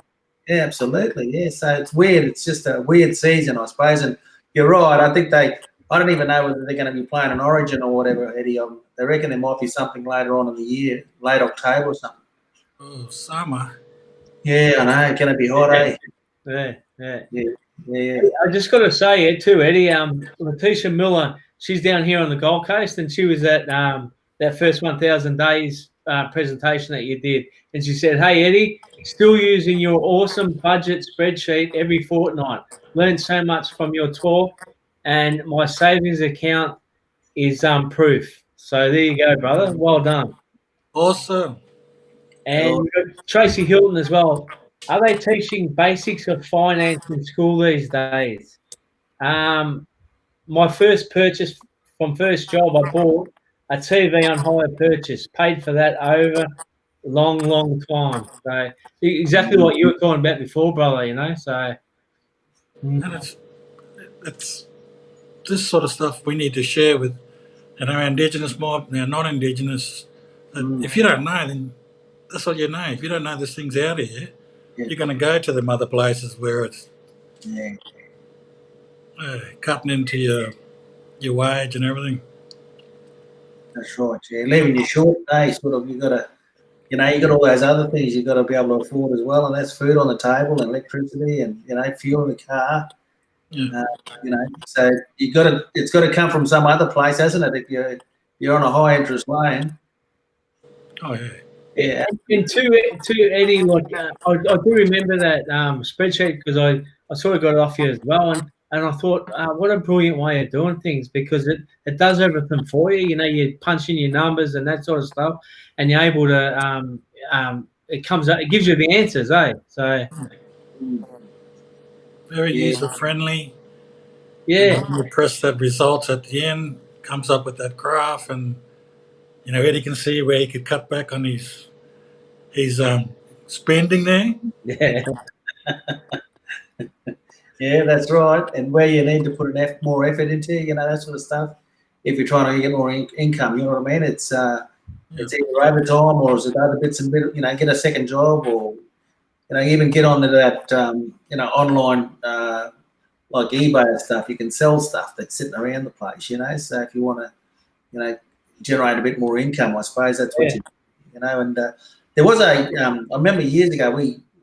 Speaker 2: Yeah, absolutely. Yeah, so it's weird. It's just a weird season, I suppose. And you're right. I think I don't even know whether they're going to be playing an Origin or whatever, Eddie. They reckon there might be something later on in the year, late October or something.
Speaker 3: Oh, summer.
Speaker 2: Yeah, I know. It's going to be hot, eh?
Speaker 1: Yeah. I just got to say it too, Eddie. Letitia Miller, she's down here on the Gold Coast, and she was at that first 1,000 days presentation that you did, and she said, "Hey, Eddie, still using your awesome budget spreadsheet every fortnight. Learned so much from your talk, and my savings account is proof." So there you go, brother. Well done.
Speaker 3: Awesome.
Speaker 1: And we've got Tracy Hilton as well. Are they teaching basics of finance in school these days? My first purchase from first job, I bought a TV on hire purchase, paid for that over a long time. So exactly what you were talking about before, brother, so.
Speaker 3: And it's this sort of stuff we need to share with Indigenous mob, non-Indigenous. If you don't know, then that's all you know. If you don't know there's things out here, you're going to go to them other places where it's cutting into your wage and everything.
Speaker 2: That's right. Yeah, leaving you short, sort of. You got to, you got all those other things you got to be able to afford as well, and that's food on the table, and electricity, and fuel in the car.
Speaker 3: Yeah.
Speaker 2: So it's got to come from some other place, hasn't it? If you're on a high interest loan.
Speaker 3: Oh yeah.
Speaker 1: Yeah, and to Eddie, like I do remember that spreadsheet because I sort of got it off you as well, and I thought, what a brilliant way of doing things because it does everything for you. You punch in your numbers and that sort of stuff, and you're able to it comes up, it gives you the answers, eh? So
Speaker 3: very user friendly.
Speaker 1: Yeah,
Speaker 3: you press that results at the end, comes up with that graph, and Eddie can see where he could cut back on his spending there.
Speaker 1: yeah.
Speaker 2: Yeah, that's right. And where you need to put more effort into, that sort of stuff. If you're trying to get more income, you know what I mean? It's either overtime or is it other bits and bits, get a second job or, even get onto that, online like eBay and stuff, you can sell stuff that's sitting around the place, you know. So if you want to, you know, generate a bit more income, I suppose that's what you know. And there was I remember years ago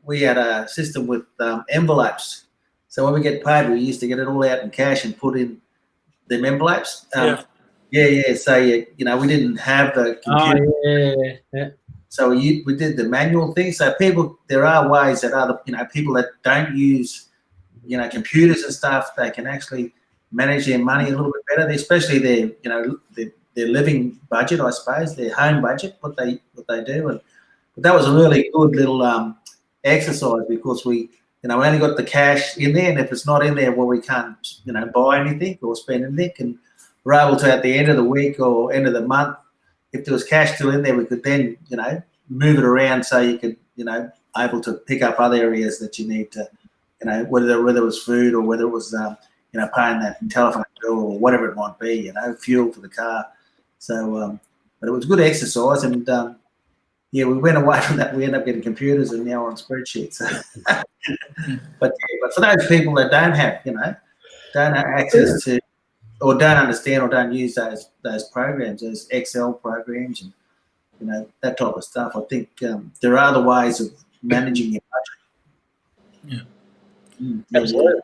Speaker 2: we had a system with envelopes. So when we get paid, we used to get it all out in cash and put in them envelopes. Yeah. So you know, we didn't have the computer.
Speaker 1: Oh, yeah.
Speaker 2: So we did the manual thing. So there are ways that other, you know, people that don't use, you know, computers and stuff, they can actually manage their money a little bit better, especially their, you know, their living budget, I suppose, their home budget, what they do. And but that was a really good little exercise because we, you know, we only got the cash in there, and if it's not in there, well, we can't, you know, buy anything or spend anything. And we're able to, at the end of the week or end of the month, if there was cash still in there, we could then, you know, move it around so you could, you know, able to pick up other areas that you need to, you know, whether it was food or whether it was, you know, paying that telephone bill or whatever it might be, you know, fuel for the car. So, but it was good exercise, and yeah, we went away from that. We ended up getting computers and now we're on spreadsheets. but for those people that don't have, you know, don't have access to, or don't understand or don't use those programs, those Excel programs, and you know, that type of stuff, I think there are other ways of managing your budget.
Speaker 1: Absolutely.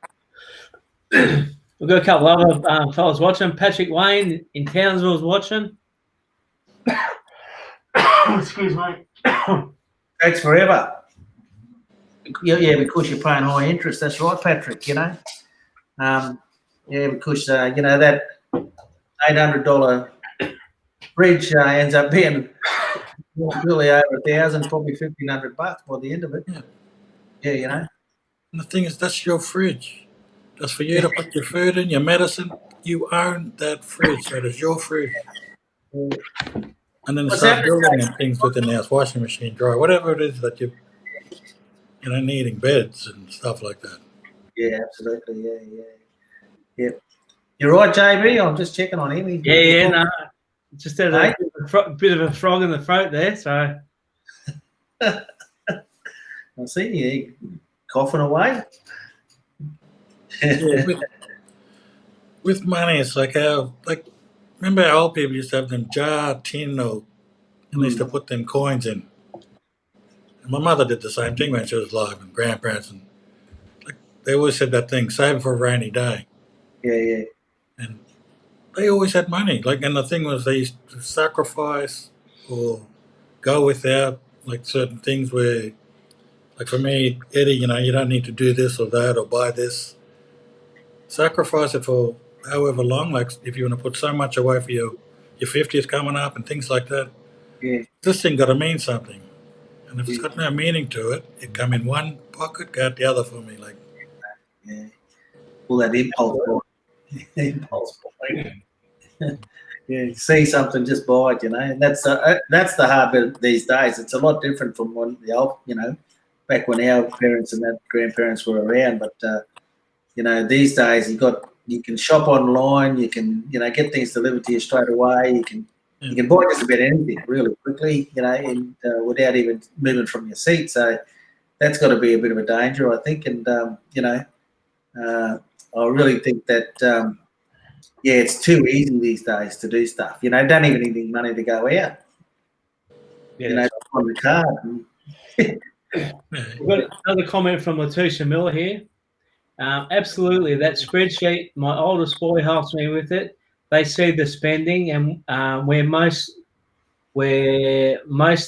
Speaker 1: We've got a couple other fellas watching. Patrick Wayne in Townsville's watching. Excuse me.
Speaker 2: Takes forever. Yeah, because you're paying high interest. That's right, Patrick. You know, yeah, because you know that $800 fridge ends up being really over $1,000, probably $1,500 by the end of it. Yeah, you know.
Speaker 3: And the thing is, that's your fridge. That's for you to put your food in, your medicine. You own that fridge. That is your fridge. And then start building in things within the house, washing machine, dryer, whatever it is that you know, needing, beds and stuff like that.
Speaker 2: Yeah, absolutely. Yeah. You're right, JB. I'm just checking on him.
Speaker 1: No. Just had a bit of a frog in the throat there, so.
Speaker 2: I see you coughing away.
Speaker 3: Yeah, with money, it's like remember how old people used to have them jar, tin, or and they used to put them coins in. And my mother did the same thing when she was alive, and grandparents, and like they always said that thing, save for a rainy day.
Speaker 2: Yeah.
Speaker 3: And they always had money. Like, and the thing was, they used to sacrifice or go without like certain things where, like for me, Eddie, you know, you don't need to do this or that or buy this. Sacrifice it for however long. Like if you want to put so much away for your 50th coming up and things like that.
Speaker 2: Yeah.
Speaker 3: This thing got to mean something. And if it's got no meaning to it, it come in one pocket, go out the other for me. Like,
Speaker 2: yeah. All that impulse buying. Yeah, see something, just buy it, you know. And that's the hard bit these days. It's a lot different from when the old, you know, back when our parents and that grandparents were around. But you know, these days you can shop online. You can, you know, get things delivered to you straight away. You can buy just about anything really quickly, you know, and without even moving from your seat. So that's got to be a bit of a danger, I think. And you know, I really think that yeah, it's too easy these days to do stuff. You know, don't even need money to go out.
Speaker 1: Yeah,
Speaker 2: you know, on the card.
Speaker 1: We've got another comment from Letitia Miller here. Absolutely, that spreadsheet, my oldest boy helps me with it. They see the spending and where most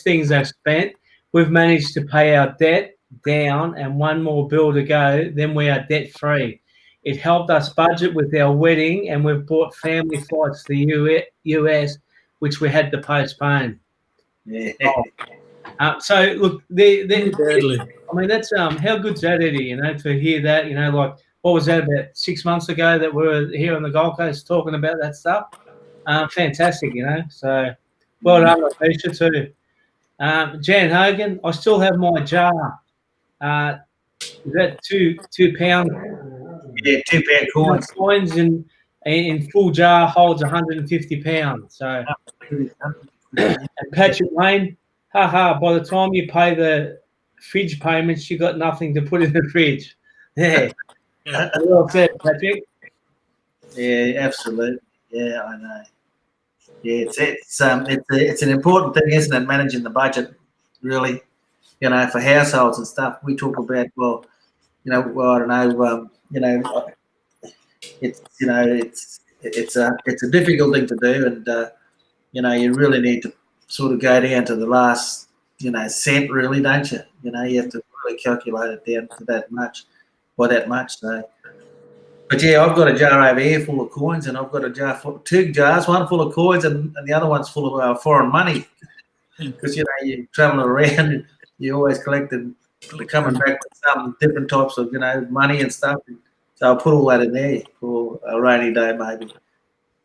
Speaker 1: things are spent, we've managed to pay our debt down and one more bill to go, then we are debt free. It helped us budget with our wedding, and we've bought family flights to the US, which we had to postpone.
Speaker 2: Yeah.
Speaker 1: So look,
Speaker 3: badly.
Speaker 1: I mean, that's how good's that, Eddie? You know, to hear that. You know, like what was that about 6 months ago that we were here on the Gold Coast talking about that stuff? Fantastic, you know. So well done, Letitia too. Jan Hogan, I still have my jar. Is that £2?
Speaker 2: Yeah, £2 coins.
Speaker 1: Coins in full jar holds £150. So, and Patrick Wayne, haha, by the time you pay the fridge payments, you got nothing to put in the fridge. Yeah.
Speaker 3: Yeah.
Speaker 1: Well said, Patrick.
Speaker 2: Yeah, absolutely. Yeah, I know. Yeah, it's an important thing, isn't it? Managing the budget, really. For households and stuff. We talk about, well, I don't know, it's a difficult thing to do, and you really need to sort of go down to the last cent, really, don't you? You have to really calculate it down to that much, by that much. So, but yeah, I've got a jar over here full of coins, and I've got a jar two jars, one full of coins, and the other one's full of foreign money, because you're traveling around, you always collecting, coming back with some different types of money and stuff. So I'll put all that in there for a rainy day, maybe.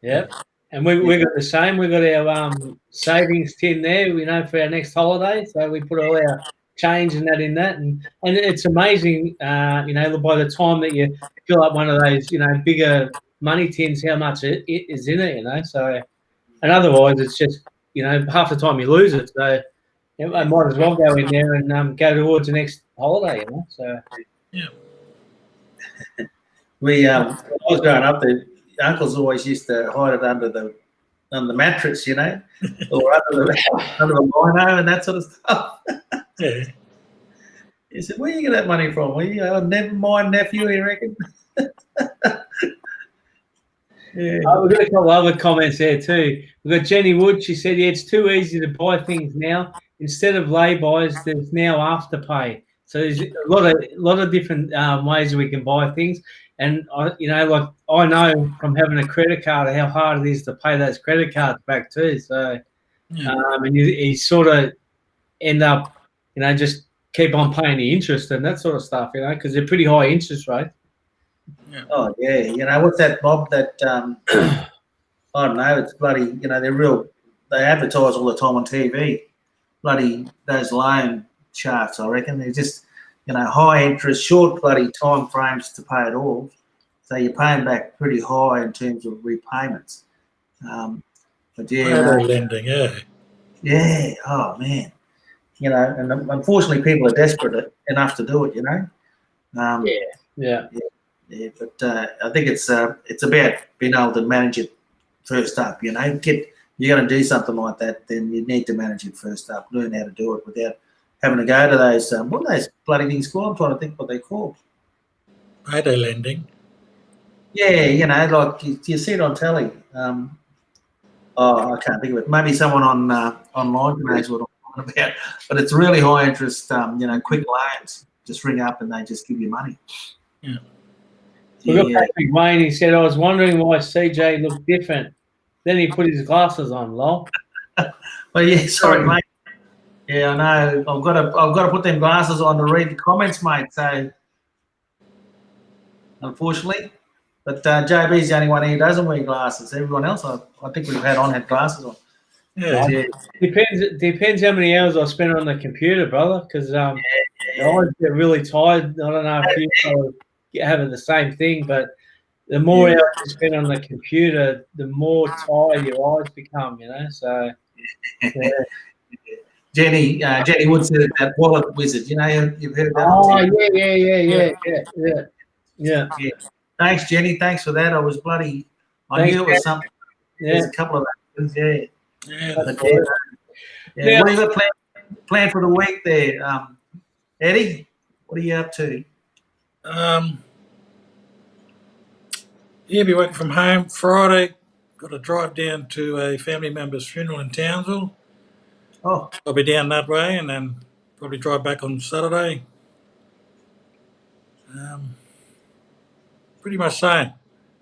Speaker 1: Yep. And we got the same. We got our savings tin there, for our next holiday. So we put all our change and that in that, and it's amazing, by the time that you fill up one of those, bigger money tins, how much it is in it, So, and otherwise, it's just, half the time you lose it. So, I might as well go in there and go towards the next holiday, So,
Speaker 3: Yeah.
Speaker 2: When I was growing up, the uncles always used to hide it under the mattress, or under the lino and that sort of stuff.
Speaker 3: Yeah.
Speaker 2: He said, "Where you get that money from? Never mind, nephew, you reckon?" Yeah.
Speaker 1: We've got a couple other comments there too. We've got Jenny Wood. She said, "Yeah, it's too easy to buy things now. Instead of lay-bys, there's now afterpay. So there's a lot of different ways we can buy things. And I know from having a credit card how hard it is to pay those credit cards back too. So, and you sort of end up, just keep on paying the interest and that sort of stuff, because they're pretty high interest rates."
Speaker 2: Oh yeah, what's that, Bob? That I don't know. It's bloody. They're real. They advertise all the time on TV. Bloody those loan charts. I reckon they're just high interest, short bloody time frames to pay it off. So you're paying back pretty high in terms of repayments. But
Speaker 3: lending, yeah.
Speaker 2: Yeah. Oh man. And unfortunately, people are desperate enough to do it.
Speaker 1: Yeah.
Speaker 2: Yeah, but I think it's about being able to manage it first up. You're going to do something like that, then you need to manage it first up. Learn how to do it without having to go to those what are those bloody things called? I'm trying to think what they're called.
Speaker 3: Payday lending.
Speaker 2: Yeah, like you see it on telly. I can't think of it. Maybe someone on online knows what I'm talking about. But it's really high interest. Quick loans. Just ring up and they just give you money.
Speaker 3: Yeah.
Speaker 1: We've got Patrick Wayne. He said, "I was wondering why CJ looked different. Then he put his glasses on, lol."
Speaker 2: Well, yeah, sorry, mate. Yeah, I know. I've got to put them glasses on to read the comments, mate. So, unfortunately, but JB's the only one who doesn't wear glasses. Everyone else, I think we've had glasses on.
Speaker 3: Yeah.
Speaker 1: Depends how many hours I spend on the computer, brother. Because I get really tired. I don't know if you have the same thing, but the more hours you spend on the computer, the more tired your eyes become. So. Yeah.
Speaker 2: Jenny Wood said that wallet wizard. You've heard that?
Speaker 1: Oh yeah.
Speaker 2: Thanks, Jenny. Thanks for that. I was bloody. I knew it was something. There's a couple of things. Yeah. What do you got planned for the week there, Eddie? What are you up to?
Speaker 3: Be working from home Friday. Got to drive down to a family member's funeral in Townsville.
Speaker 2: Oh,
Speaker 3: I'll be down that way and then probably drive back on Saturday. Pretty much same.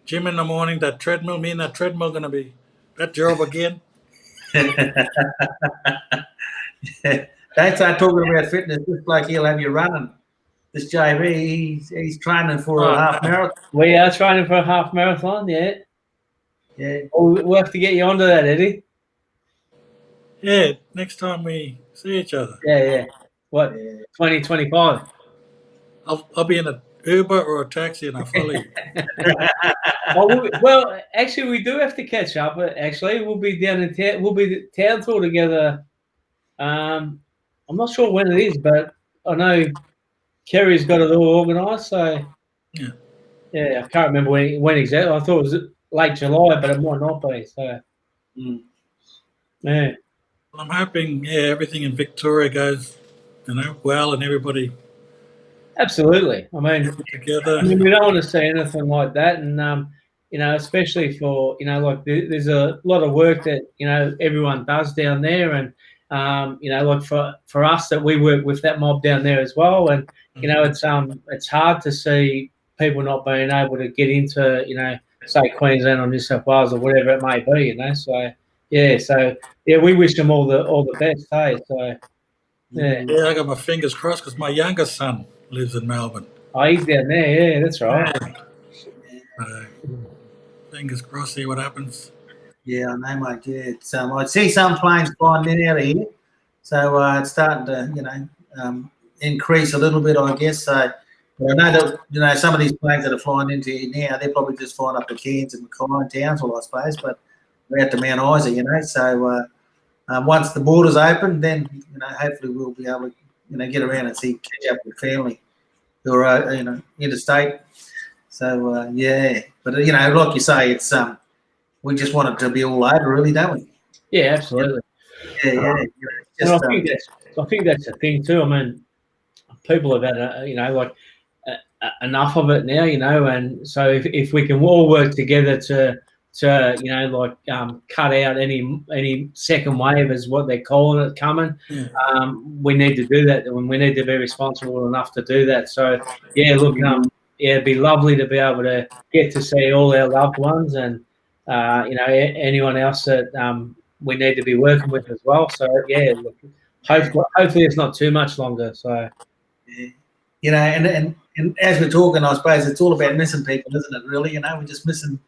Speaker 3: Gym in the morning, that treadmill, me and that treadmill going to be that job again.
Speaker 2: Don't start talking about fitness. Just like he'll have you running. This JB, he's training for a half marathon.
Speaker 1: We are training for a half marathon, yeah.
Speaker 2: Yeah.
Speaker 1: We'll have to get you onto that, Eddie.
Speaker 3: Yeah, next time we see each other.
Speaker 1: Yeah. What? 2025?
Speaker 3: I'll be in an Uber or a taxi and I'll follow you.
Speaker 1: Well, actually, we do have to catch up. Actually, we'll be down in town. We'll be town tour together. I'm not sure when it is, but I know Kerry's got it all organised. So
Speaker 3: yeah.
Speaker 1: Yeah, I can't remember when exactly. I thought it was late July, but it might not be. So, yeah.
Speaker 3: Well, I'm hoping, everything in Victoria goes, well, and everybody
Speaker 1: Absolutely.
Speaker 3: gets it together.
Speaker 1: We don't want to see anything like that, and especially for like there's a lot of work that everyone does down there, and like for us that we work with that mob down there as well, and it's hard to see people not being able to get into say Queensland or New South Wales or whatever it may be, So we wish them all the best, hey. So yeah,
Speaker 3: Yeah, I got my fingers crossed because my youngest son lives in Melbourne.
Speaker 1: oh, he's down there. Yeah, that's right.
Speaker 3: Fingers crossed, see what happens.
Speaker 2: Yeah, I know, mate. Yeah, it's, I see some planes flying in out of here, so it's starting to, increase a little bit, I guess. So, but I know that some of these planes that are flying into here now, they're probably just flying up to Cairns and Mackay and Townsville, I suppose. But we're out to Mount Isa, So once the borders open, then hopefully we'll be able to get around and catch up with family who are interstate. So but like you say, it's we just want it to be all over, really, don't we?
Speaker 1: Yeah, absolutely.
Speaker 2: Yeah.
Speaker 1: And I think that's the thing too. I mean, people have had enough of it now, and so if we can all work together to cut out any second wave, is what they're calling it, coming. We need to do that, and we need to be responsible enough to do that. So look, it'd be lovely to be able to get to see all our loved ones, and anyone else that we need to be working with as well. So look, hopefully it's not too much longer. So
Speaker 2: and as we're talking, I suppose it's all about missing people, isn't it? Really, we're just missing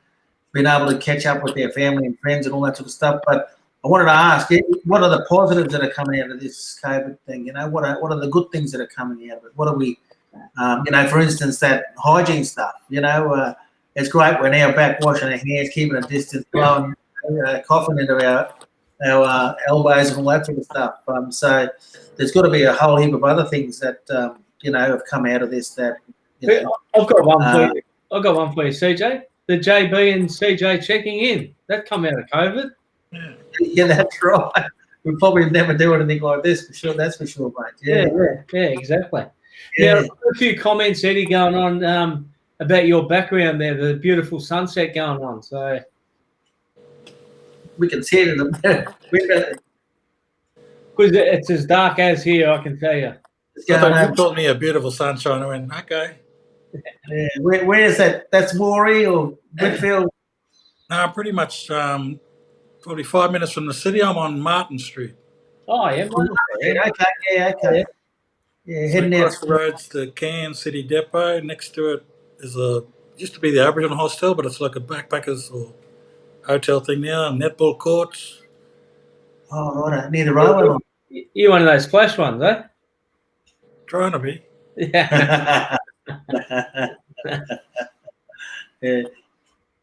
Speaker 2: being able to catch up with their family and friends and all that sort of stuff. But I wanted to ask, what are the positives that are coming out of this COVID thing? What are the good things that are coming out of it? What are we, for instance, that hygiene stuff. It's great. We're now back washing our hands, keeping a distance, blowing, coughing into our elbows and all that sort of stuff. So there's got to be a whole heap of other things that have come out of this. That
Speaker 1: I've got one for you. I've got one for you, CJ. The JB and CJ checking in. That come out of COVID.
Speaker 2: Yeah, that's right. We probably never do anything like this for sure. That's for sure, mate.
Speaker 1: Yeah, exactly. Now, a few comments, Eddie, going on about your background there, the beautiful sunset going on. So
Speaker 2: we can see it in the window.
Speaker 1: Because it's as dark as here, I can tell you.
Speaker 3: I thought you told me a beautiful sunshine. I went, okay.
Speaker 2: Yeah. Where is that? That's Moree or Whitfield?
Speaker 3: No, pretty much 45 minutes from the city. I'm on Martin Street.
Speaker 1: Oh, yeah.
Speaker 2: Okay. Yeah,
Speaker 3: heading across the roads to Cairns City Depot. Next to it is used to be the Aboriginal hostel, but it's like a backpackers or hotel thing now. Netball courts.
Speaker 2: Oh, right. Near the railway line.
Speaker 1: You're one of those flash ones, eh?
Speaker 3: Trying to be.
Speaker 2: Yeah.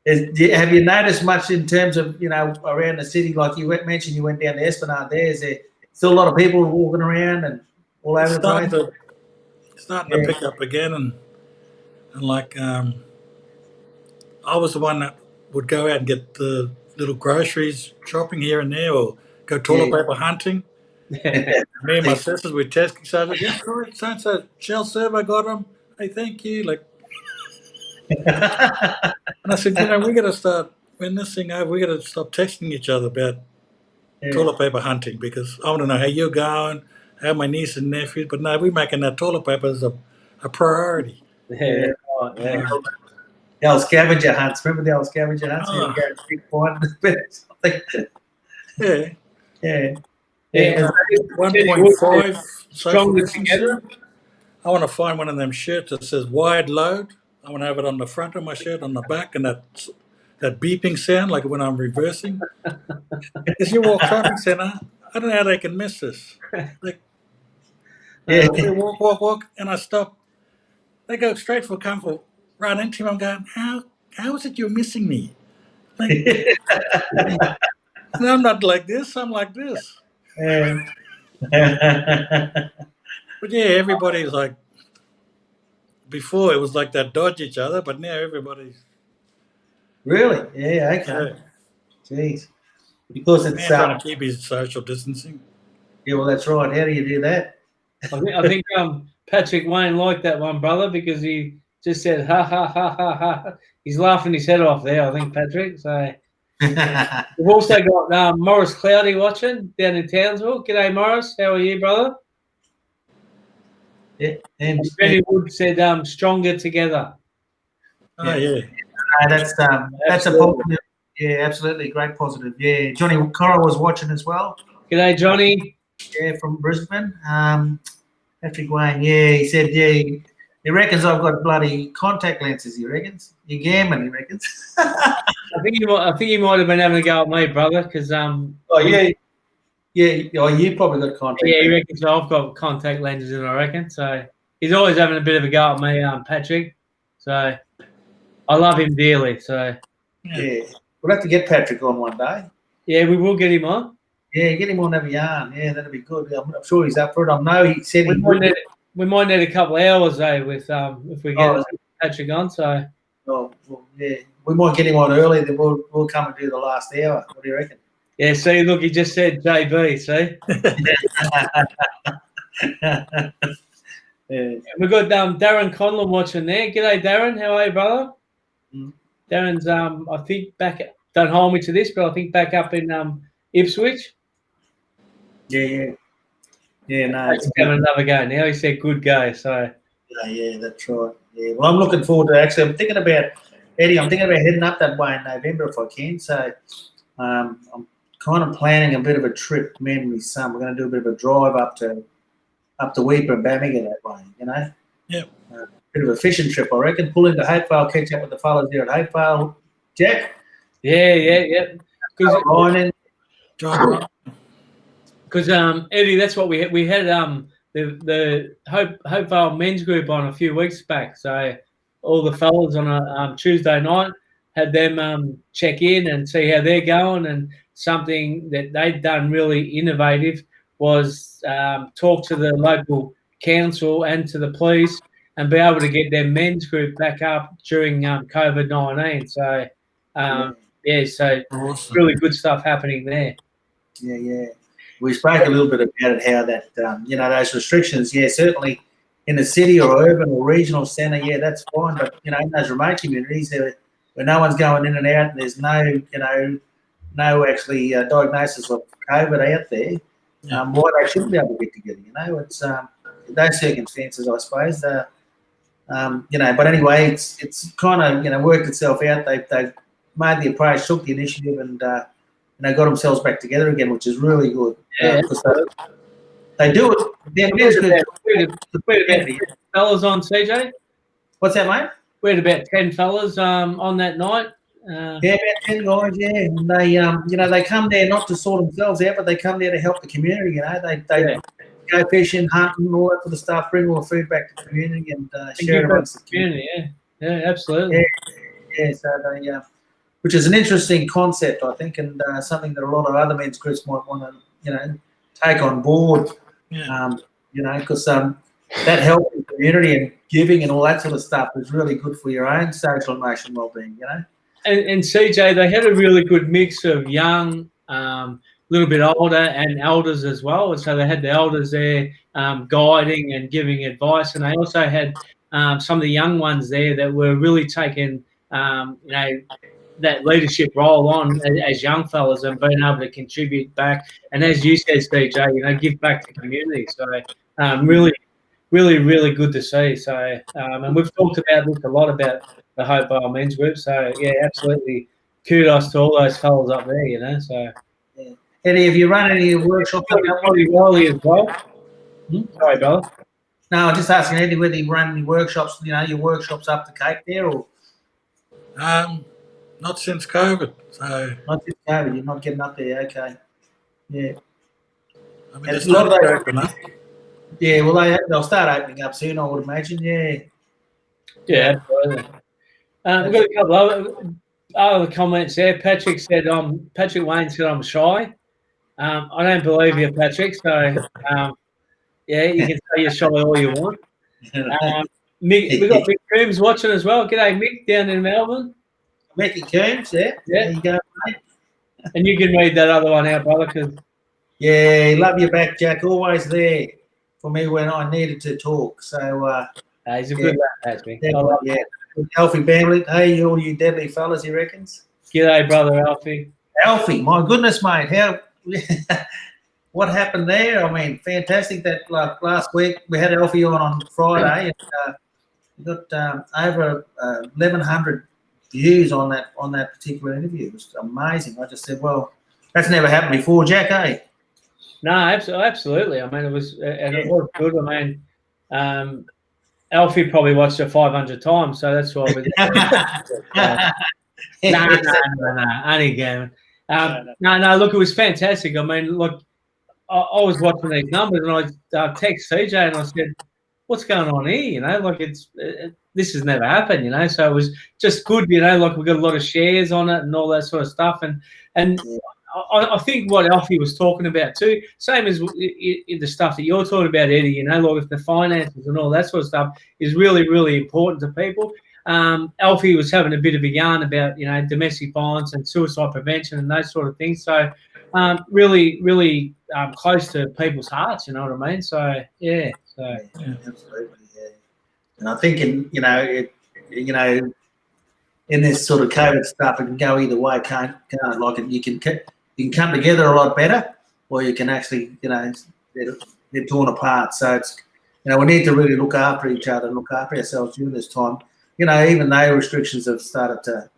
Speaker 2: Have you noticed much in terms of around the city? Like you mentioned, you went down to Esplanade. There is there still a lot of people walking around and all over the place?
Speaker 3: Starting to pick up again, and like I was the one that would go out and get the little groceries shopping here and there, or go toilet paper hunting. Me and my sisters would test each other. Yes, correct. So Shell server got them. Hey, thank you. Like, and I said, we got to start when this thing over. We got to stop texting each other about toilet paper hunting, because I want to know how you're going, how my niece and nephews. But no, we're making that toilet paper as a priority.
Speaker 2: The old scavenger hunts. Remember the old scavenger hunts?
Speaker 3: Oh.
Speaker 2: You go something. Yeah.
Speaker 3: 1.5 social distancing. I want to find one of them shirts that says wide load. I want to have it on the front of my shirt, on the back, and that beeping sound, like when I'm reversing. As you walk traffic center, I don't know how they can miss this. Like, they walk, and I stop. They go straight for comfort, run into me. I'm going, how is it you're missing me? Like, and I'm not like this. I'm like this. But yeah, everybody's like before it was like they dodge each other, but now everybody's
Speaker 2: Really? Yeah. Okay. Jeez. Because it's
Speaker 3: trying to keep his social distancing.
Speaker 2: yeah. Well, that's right. How do you do that?
Speaker 1: I think Patrick Wayne liked that one, brother, because he just said ha ha ha ha ha. He's laughing his head off there, I think, Patrick. So we've also got Morris Cloudy watching down in Townsville. G'day, Morris. How are you, brother?
Speaker 2: Yeah. And
Speaker 1: Benny Wood said stronger together.
Speaker 3: Oh yeah.
Speaker 2: that's a positive. Yeah, absolutely. Great positive. Yeah. Johnny Cora was watching as well.
Speaker 1: G'day, Johnny.
Speaker 2: Yeah, from Brisbane. Patrick Wayne. Yeah, he said, yeah, he reckons I've got bloody contact lenses. He reckons you're gambling. He reckons.
Speaker 1: I think he might have been having a go at me, brother, because
Speaker 2: Oh yeah. Oh, you probably got contact.
Speaker 1: Yeah, he reckons I've got contact lenses in, I reckon. So he's always having a bit of a go at me, Patrick. So I love him dearly. So
Speaker 2: yeah, we'll have to get Patrick on one day.
Speaker 1: Yeah, we will get him on.
Speaker 2: Yeah, get him on, have a yarn. Yeah, that'd be good. I'm sure he's up for it. I know he said
Speaker 1: we might need a couple of hours though with if we get Patrick on. So
Speaker 2: well, yeah, we might get him on early. Then we'll come and do the last hour. What do you reckon?
Speaker 1: Yeah, see, look, he just said JB. See,
Speaker 2: yeah.
Speaker 1: We've got Darren Conlon watching there. G'day, Darren. How are you, brother? Darren's I think back. Don't hold me to this, but I think back up in Ipswich.
Speaker 2: Yeah. No,
Speaker 1: he's having another go now. He said good go. So
Speaker 2: yeah, that's right. Yeah, well, I'm looking forward to actually. I'm thinking about Eddie. I'm thinking about heading up that way in November if I can. So I'm kind of planning a bit of a trip. Me and my son, we're going to do a bit of a drive up to Weipa and Bamaga that way. You know.
Speaker 3: Yeah.
Speaker 2: Bit of a fishing trip, I reckon. Pull into Hopevale, catch up with the fellas there at Hopevale. Jack.
Speaker 1: Yeah. Because Eddie, that's what we had. We had the Hopevale men's group on a few weeks back. So all the fellas on a Tuesday night had them check in and see how they're going. And something that they'd done really innovative was talk to the local council and to the police and be able to get their men's group back up during COVID-19. So so awesome. Really good stuff happening there.
Speaker 2: Yeah. We spoke a little bit about it, how that, those restrictions, certainly in the city or urban or regional centre, that's fine. But, in those remote communities where no one's going in and out and there's no actually diagnosis of COVID out there, why they shouldn't be able to get together, It's those circumstances, I suppose. But anyway, it's kind of, worked itself out. They've made the approach, took the initiative and got themselves back together again, which is really good. Because they do it.
Speaker 1: We had about fellas on, CJ.
Speaker 2: What's that, mate?
Speaker 1: We had about 10 fellas on that night.
Speaker 2: About 10 guys, And they, they come there not to sort themselves out, but they come there to help the community. They go fishing, hunting, all that sort of stuff. Bring all the food back to the community and share it amongst the community.
Speaker 1: Yeah, absolutely.
Speaker 2: So they. Which is an interesting concept, I think, and something that a lot of other men's groups might want to, take on board. Because that helps the community and giving and all that sort of stuff is really good for your own social and emotional well-being.
Speaker 1: And CJ, they had a really good mix of young, little bit older, and elders as well. And so they had the elders there guiding and giving advice, and they also had some of the young ones there that were really taking, that leadership role on as young fellas and being able to contribute back. And as you said, CJ, give back to the community. So really, really, really good to see. So, and we've talked about this a lot about the Hopevale men's group. So, absolutely kudos to all those fellas up there, So,
Speaker 2: Eddie, have you run any workshops?
Speaker 1: Early as well. Sorry, brother.
Speaker 2: No, I'm just asking Eddie whether you run any workshops, your workshops up the Cape there or?
Speaker 3: Not since COVID. So
Speaker 2: not since COVID, you're not getting up there, okay. Yeah.
Speaker 3: I mean, there's a lot of those open up.
Speaker 2: Yeah, well, they'll start opening up soon, I would imagine,
Speaker 1: Yeah, absolutely. We've got a couple of other comments there. Patrick Wayne said I'm shy. I don't believe you, Patrick, so, you can say you're shy all you want. Mick, we got Mick Coombs watching as well. G'day, Mick, down in Melbourne.
Speaker 2: Mickey Coombs, yeah.
Speaker 1: Yeah.
Speaker 2: There you go, mate.
Speaker 1: And you can read that other one out, brother, because
Speaker 2: Yeah, love you back, Jack. Always there for me when I needed to talk. So,
Speaker 1: he's a
Speaker 2: yeah,
Speaker 1: good lad, actually. I
Speaker 2: definitely,
Speaker 1: love
Speaker 2: yeah. Alfie Bamlett, hey, all you deadly fellas, he reckons.
Speaker 1: G'day, brother Alfie.
Speaker 2: Alfie, my goodness, mate, how what happened there? I mean, fantastic. That like last week we had Alfie on Friday, and we got over 1,100 views on that particular interview. It was amazing. I just said, well, that's never happened before, Jack. Eh?
Speaker 1: No, absolutely. I mean, it was good. I mean, Alfie probably watched it 500 times, so that's why we. No, only game. No. Look, it was fantastic. I mean, look, I was watching these numbers, and I text CJ and I said, "What's going on here?" You know, like this has never happened. You know, so it was just good. You know, like we got a lot of shares on it and all that sort of stuff, and. I think what Alfie was talking about too, same as the stuff that you're talking about, Eddie, you know, like with the finances and all that sort of stuff is really, really important to people. Alfie was having a bit of a yarn about, you know, domestic violence and suicide prevention and those sort of things. So really, really close to people's hearts, you know what I mean? So, yeah.
Speaker 2: Absolutely, yeah. And I think, in this sort of COVID stuff, it can go either way. Can't like it. You can come together a lot better, or you can actually, they're torn apart. So it's, we need to really look after each other, look after ourselves during this time. Even though restrictions have started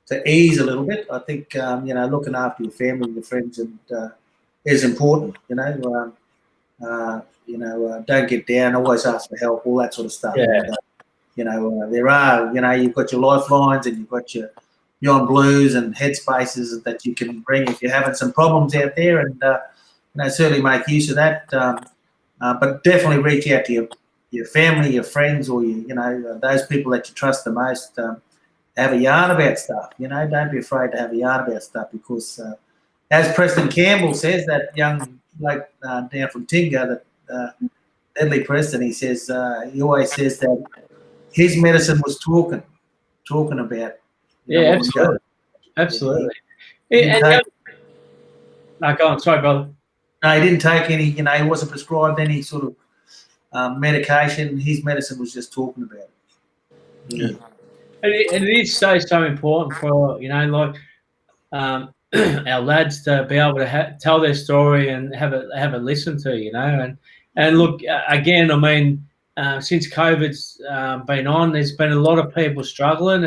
Speaker 2: to ease a little bit, I think looking after your family and your friends is important. Don't get down. Always ask for help. All that sort of stuff.
Speaker 1: Yeah.
Speaker 2: There are, you've got your lifelines and you've got your Beyond Blues and headspaces that you can bring if you're having some problems out there, and certainly make use of that. But definitely reach out to your family, your friends, or those people that you trust the most. Have a yarn about stuff. Don't be afraid to have a yarn about stuff, because as Preston Campbell says, that young bloke down from Tinga, that Deadly Preston, he says he always says that his medicine was talking about.
Speaker 1: Yeah, absolutely. Yeah, go on. Sorry, brother.
Speaker 2: No, he didn't take any. He wasn't prescribed any sort of medication. His medicine was just talking about it.
Speaker 1: Yeah. And it is so important for our lads to be able to tell their story and have it listened to, and look again. I mean, since COVID's been on, there's been a lot of people struggling,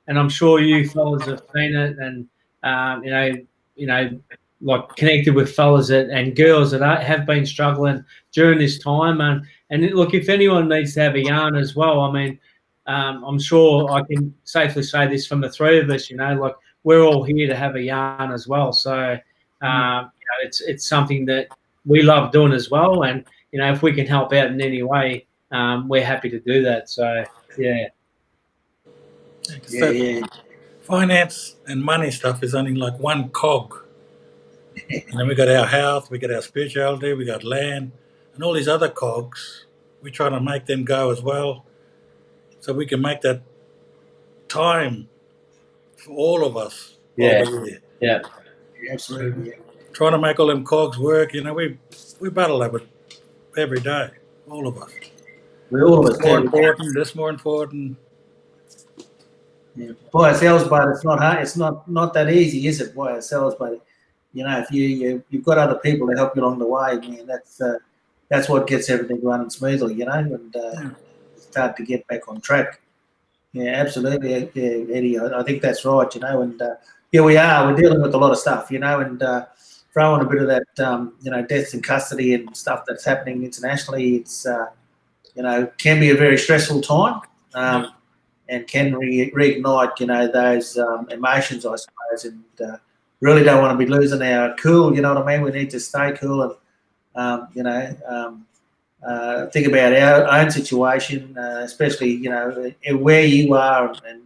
Speaker 1: and I'm sure you fellas have seen it, and like connected with fellas and girls that have been struggling during this time, and look, if anyone needs to have a yarn as well, I mean, I'm sure I can safely say this from the three of us, like we're all here to have a yarn as well. So it's something that we love doing as well, and if we can help out in any way, we're happy to do that. So yeah.
Speaker 3: Finance and money stuff is only like one cog. And then we got our health, we got our spirituality, we got land, and all these other cogs. We try to make them go as well, so we can make that time for all of us.
Speaker 1: Yeah.
Speaker 2: Yeah, absolutely. Yeah.
Speaker 3: Trying to make all them cogs work. We battle that with every day, all of us.
Speaker 2: This
Speaker 3: more important. This more important.
Speaker 2: Yeah. By ourselves, but it's not hard. It's not that easy, is it? By ourselves, but if you've got other people to help you along the way, man, that's what gets everything running smoothly, and start to get back on track. Yeah, absolutely, yeah, Eddie. I think that's right, and we're dealing with a lot of stuff, and throwing a bit of that, deaths in custody and stuff that's happening internationally. It's can be a very stressful time. And can reignite, those emotions, I suppose, and really don't want to be losing our cool. You know what I mean? We need to stay cool and, think about our own situation, especially, where you are, and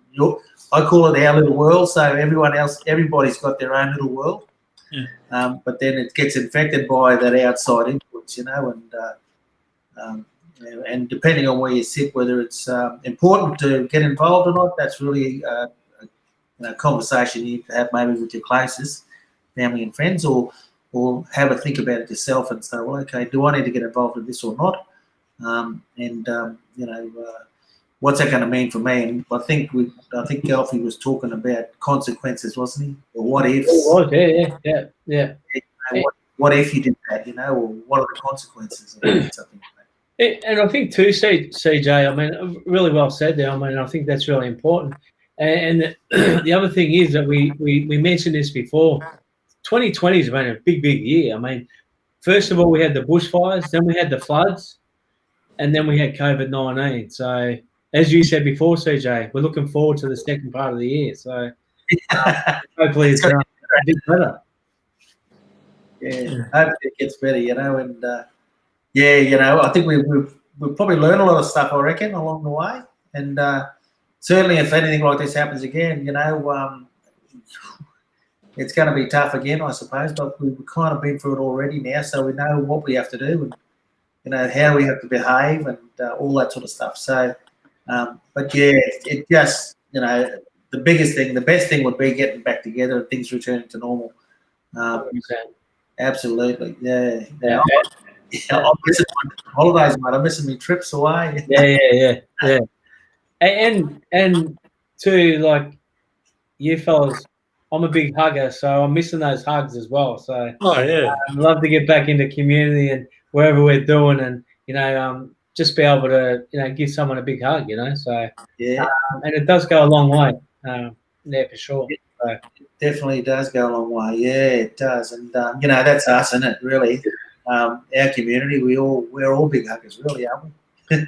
Speaker 2: I call it our little world. So everybody's got their own little world, but then it gets infected by that outside influence, and and depending on where you sit, whether it's important to get involved or not, that's really a conversation you need to have maybe with your closest family and friends, or have a think about it yourself and say, well, okay, do I need to get involved in this or not? What's that going to mean for me? And I think Alfie was talking about consequences, wasn't he? Or what ifs?
Speaker 1: Yeah.
Speaker 2: What if you did that? Or what are the consequences of something like that?
Speaker 1: And I think too, CJ, I mean, really well said there. I mean, I think that's really important. And the other thing is that we mentioned this before. 2020 has been a big year. I mean, first of all, we had the bushfires, then we had the floods, and then we had COVID-19. So, as you said before, CJ, we're looking forward to the second part of the year. So, hopefully it's a bit better.
Speaker 2: Yeah, hopefully it gets better, and I think we've probably learned a lot of stuff, I reckon, along the way. And certainly if anything like this happens again, it's going to be tough again, I suppose, but we've kind of been through it already now, so we know what we have to do and, how we have to behave and all that sort of stuff. So, but yeah, it just, the best thing would be getting back together and things returning to normal. Absolutely, yeah. I'm missing my holidays, mate. I'm missing my trips away.
Speaker 1: Yeah. And to like you fellas, I'm a big hugger, so I'm missing those hugs as well. So
Speaker 3: yeah.
Speaker 1: I'd love to get back into community and wherever we're doing, and just be able to give someone a big hug. So
Speaker 2: yeah,
Speaker 1: and it does go a long way. Yeah, for sure. So,
Speaker 2: it definitely does go a long way. Yeah, it does, and that's us, isn't it? Really, our community, we're all big huggers, really, aren't we?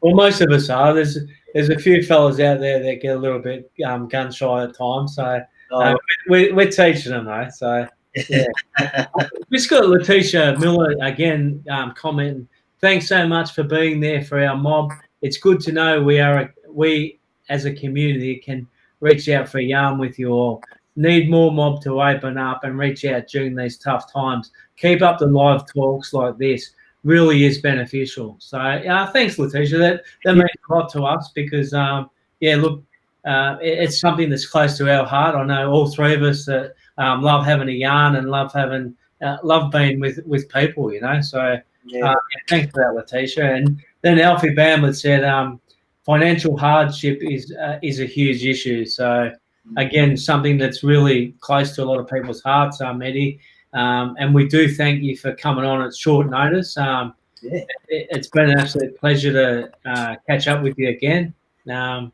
Speaker 1: Well, most of us are. There's a few fellas out there that get a little bit gun shy at times. So we're teaching them though. So yeah. Just got Letitia Miller again commenting. Thanks so much for being there for our mob. It's good to know we as a community can reach out for a yarn with you all. Need more mob to open up and reach out during these tough times. Keep up the live talks like this. Really is beneficial. So thanks, Letitia. That means a lot to us because it's something that's close to our heart. I know all three of us that love having a yarn and love being with people. So thanks for that, Letitia. And then Alfie Bamlett said financial hardship is a huge issue. So again, something that's really close to a lot of people's hearts, Eddie. And we do thank you for coming on at short notice. It's been an absolute pleasure to catch up with you again. So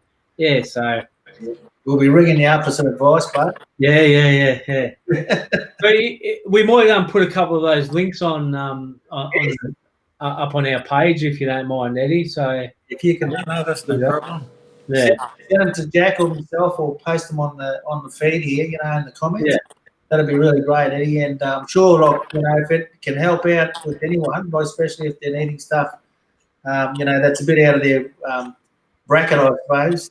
Speaker 2: we'll be ringing you up for some advice, bud.
Speaker 1: Yeah. We might put a couple of those links on up on our page if you don't mind, Eddie. So
Speaker 2: if you can,
Speaker 3: no, that's no problem.
Speaker 1: Yeah,
Speaker 2: send them to Jack or myself, or post them on the feed here, in the comments.
Speaker 1: Yeah.
Speaker 2: That'd be really great, Eddie. And I'm sure, if it can help out with anyone, but especially if they're needing stuff, that's a bit out of their bracket, I suppose.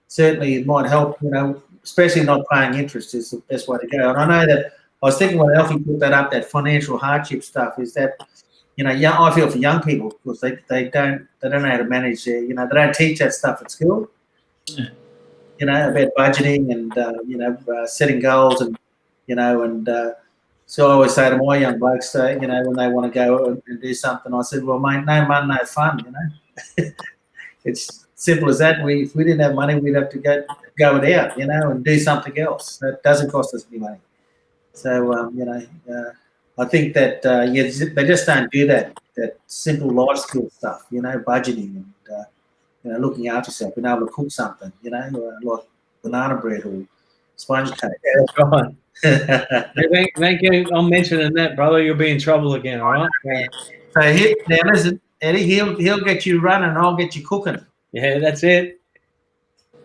Speaker 2: Certainly it might help. Especially not paying interest is the best way to go. And I know that I was thinking when Alfie put that up, that financial hardship stuff, is that I feel for young people because they don't know how to manage their, they don't teach that stuff at school.
Speaker 3: Yeah.
Speaker 2: About budgeting and setting goals and so I always say to my young blokes, when they want to go and do something, I said, well, mate, no money, no fun. It's simple as that. If we didn't have money, we'd have to go it out, and do something else that doesn't cost us any money. So I think that they just don't do that simple life skill stuff, budgeting and looking after yourself, being able to cook something, like banana bread or sponge cake.
Speaker 1: Yeah, that's right. Thank you. I'm mentioning that, brother. You'll be in trouble again, all right?
Speaker 2: So now listen, Eddie, he'll get you running and I'll get you cooking.
Speaker 1: Yeah, that's it.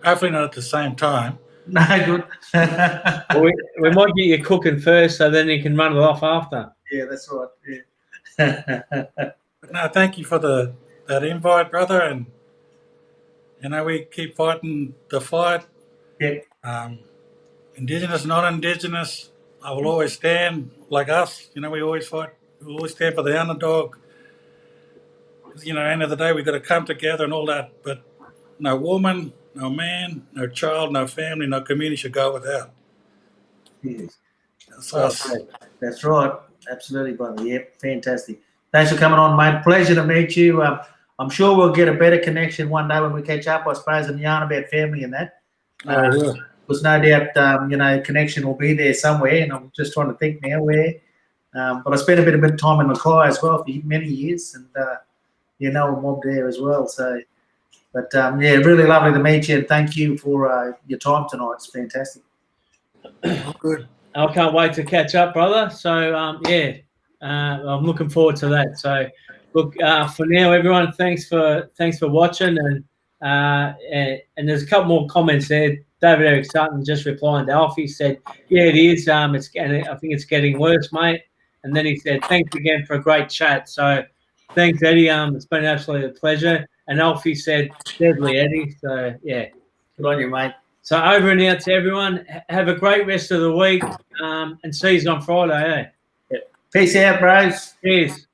Speaker 3: Hopefully not at the same time.
Speaker 2: No, good.
Speaker 1: Well, we might get you cooking first so then you can run it off after.
Speaker 2: Yeah, that's right. Yeah.
Speaker 3: But no, thank you for that invite, brother. And we keep fighting the fight.
Speaker 2: Yeah.
Speaker 3: Indigenous, non-Indigenous, I will always stand like us. We always fight. We always stand for the underdog. End of the day, we got to come together and all that. But no woman, no man, no child, no family, no community should go without.
Speaker 2: Yes.
Speaker 3: That's
Speaker 2: Well
Speaker 3: us.
Speaker 2: said. That's right. Absolutely, brother. Yep, fantastic. Thanks for coming on, mate. Pleasure to meet you. I'm sure we'll get a better connection one day when we catch up, I suppose, and yarn about family and that.
Speaker 3: Oh, well.
Speaker 2: There's no doubt, connection will be there somewhere, and I'm just trying to think now where. But I spent a bit of time in Mackay as well for many years, and a mob there as well. So, but really lovely to meet you, and thank you for your time tonight. It's fantastic.
Speaker 3: Good.
Speaker 1: I can't wait to catch up, brother. So, I'm looking forward to that. So, look, for now, everyone, thanks for watching, and there's a couple more comments there. David Eric Sutton just replying to Alfie, said, "Yeah, it is. I think it's getting worse, mate." And then he said, "Thanks again for a great chat." So, thanks, Eddie. It's been absolutely a pleasure. And Alfie said, "Deadly, Eddie." So, yeah.
Speaker 2: Good on you, mate.
Speaker 1: So over and out to everyone. Have a great rest of the week, and see you on Friday.
Speaker 2: Peace out, bros.
Speaker 1: Cheers.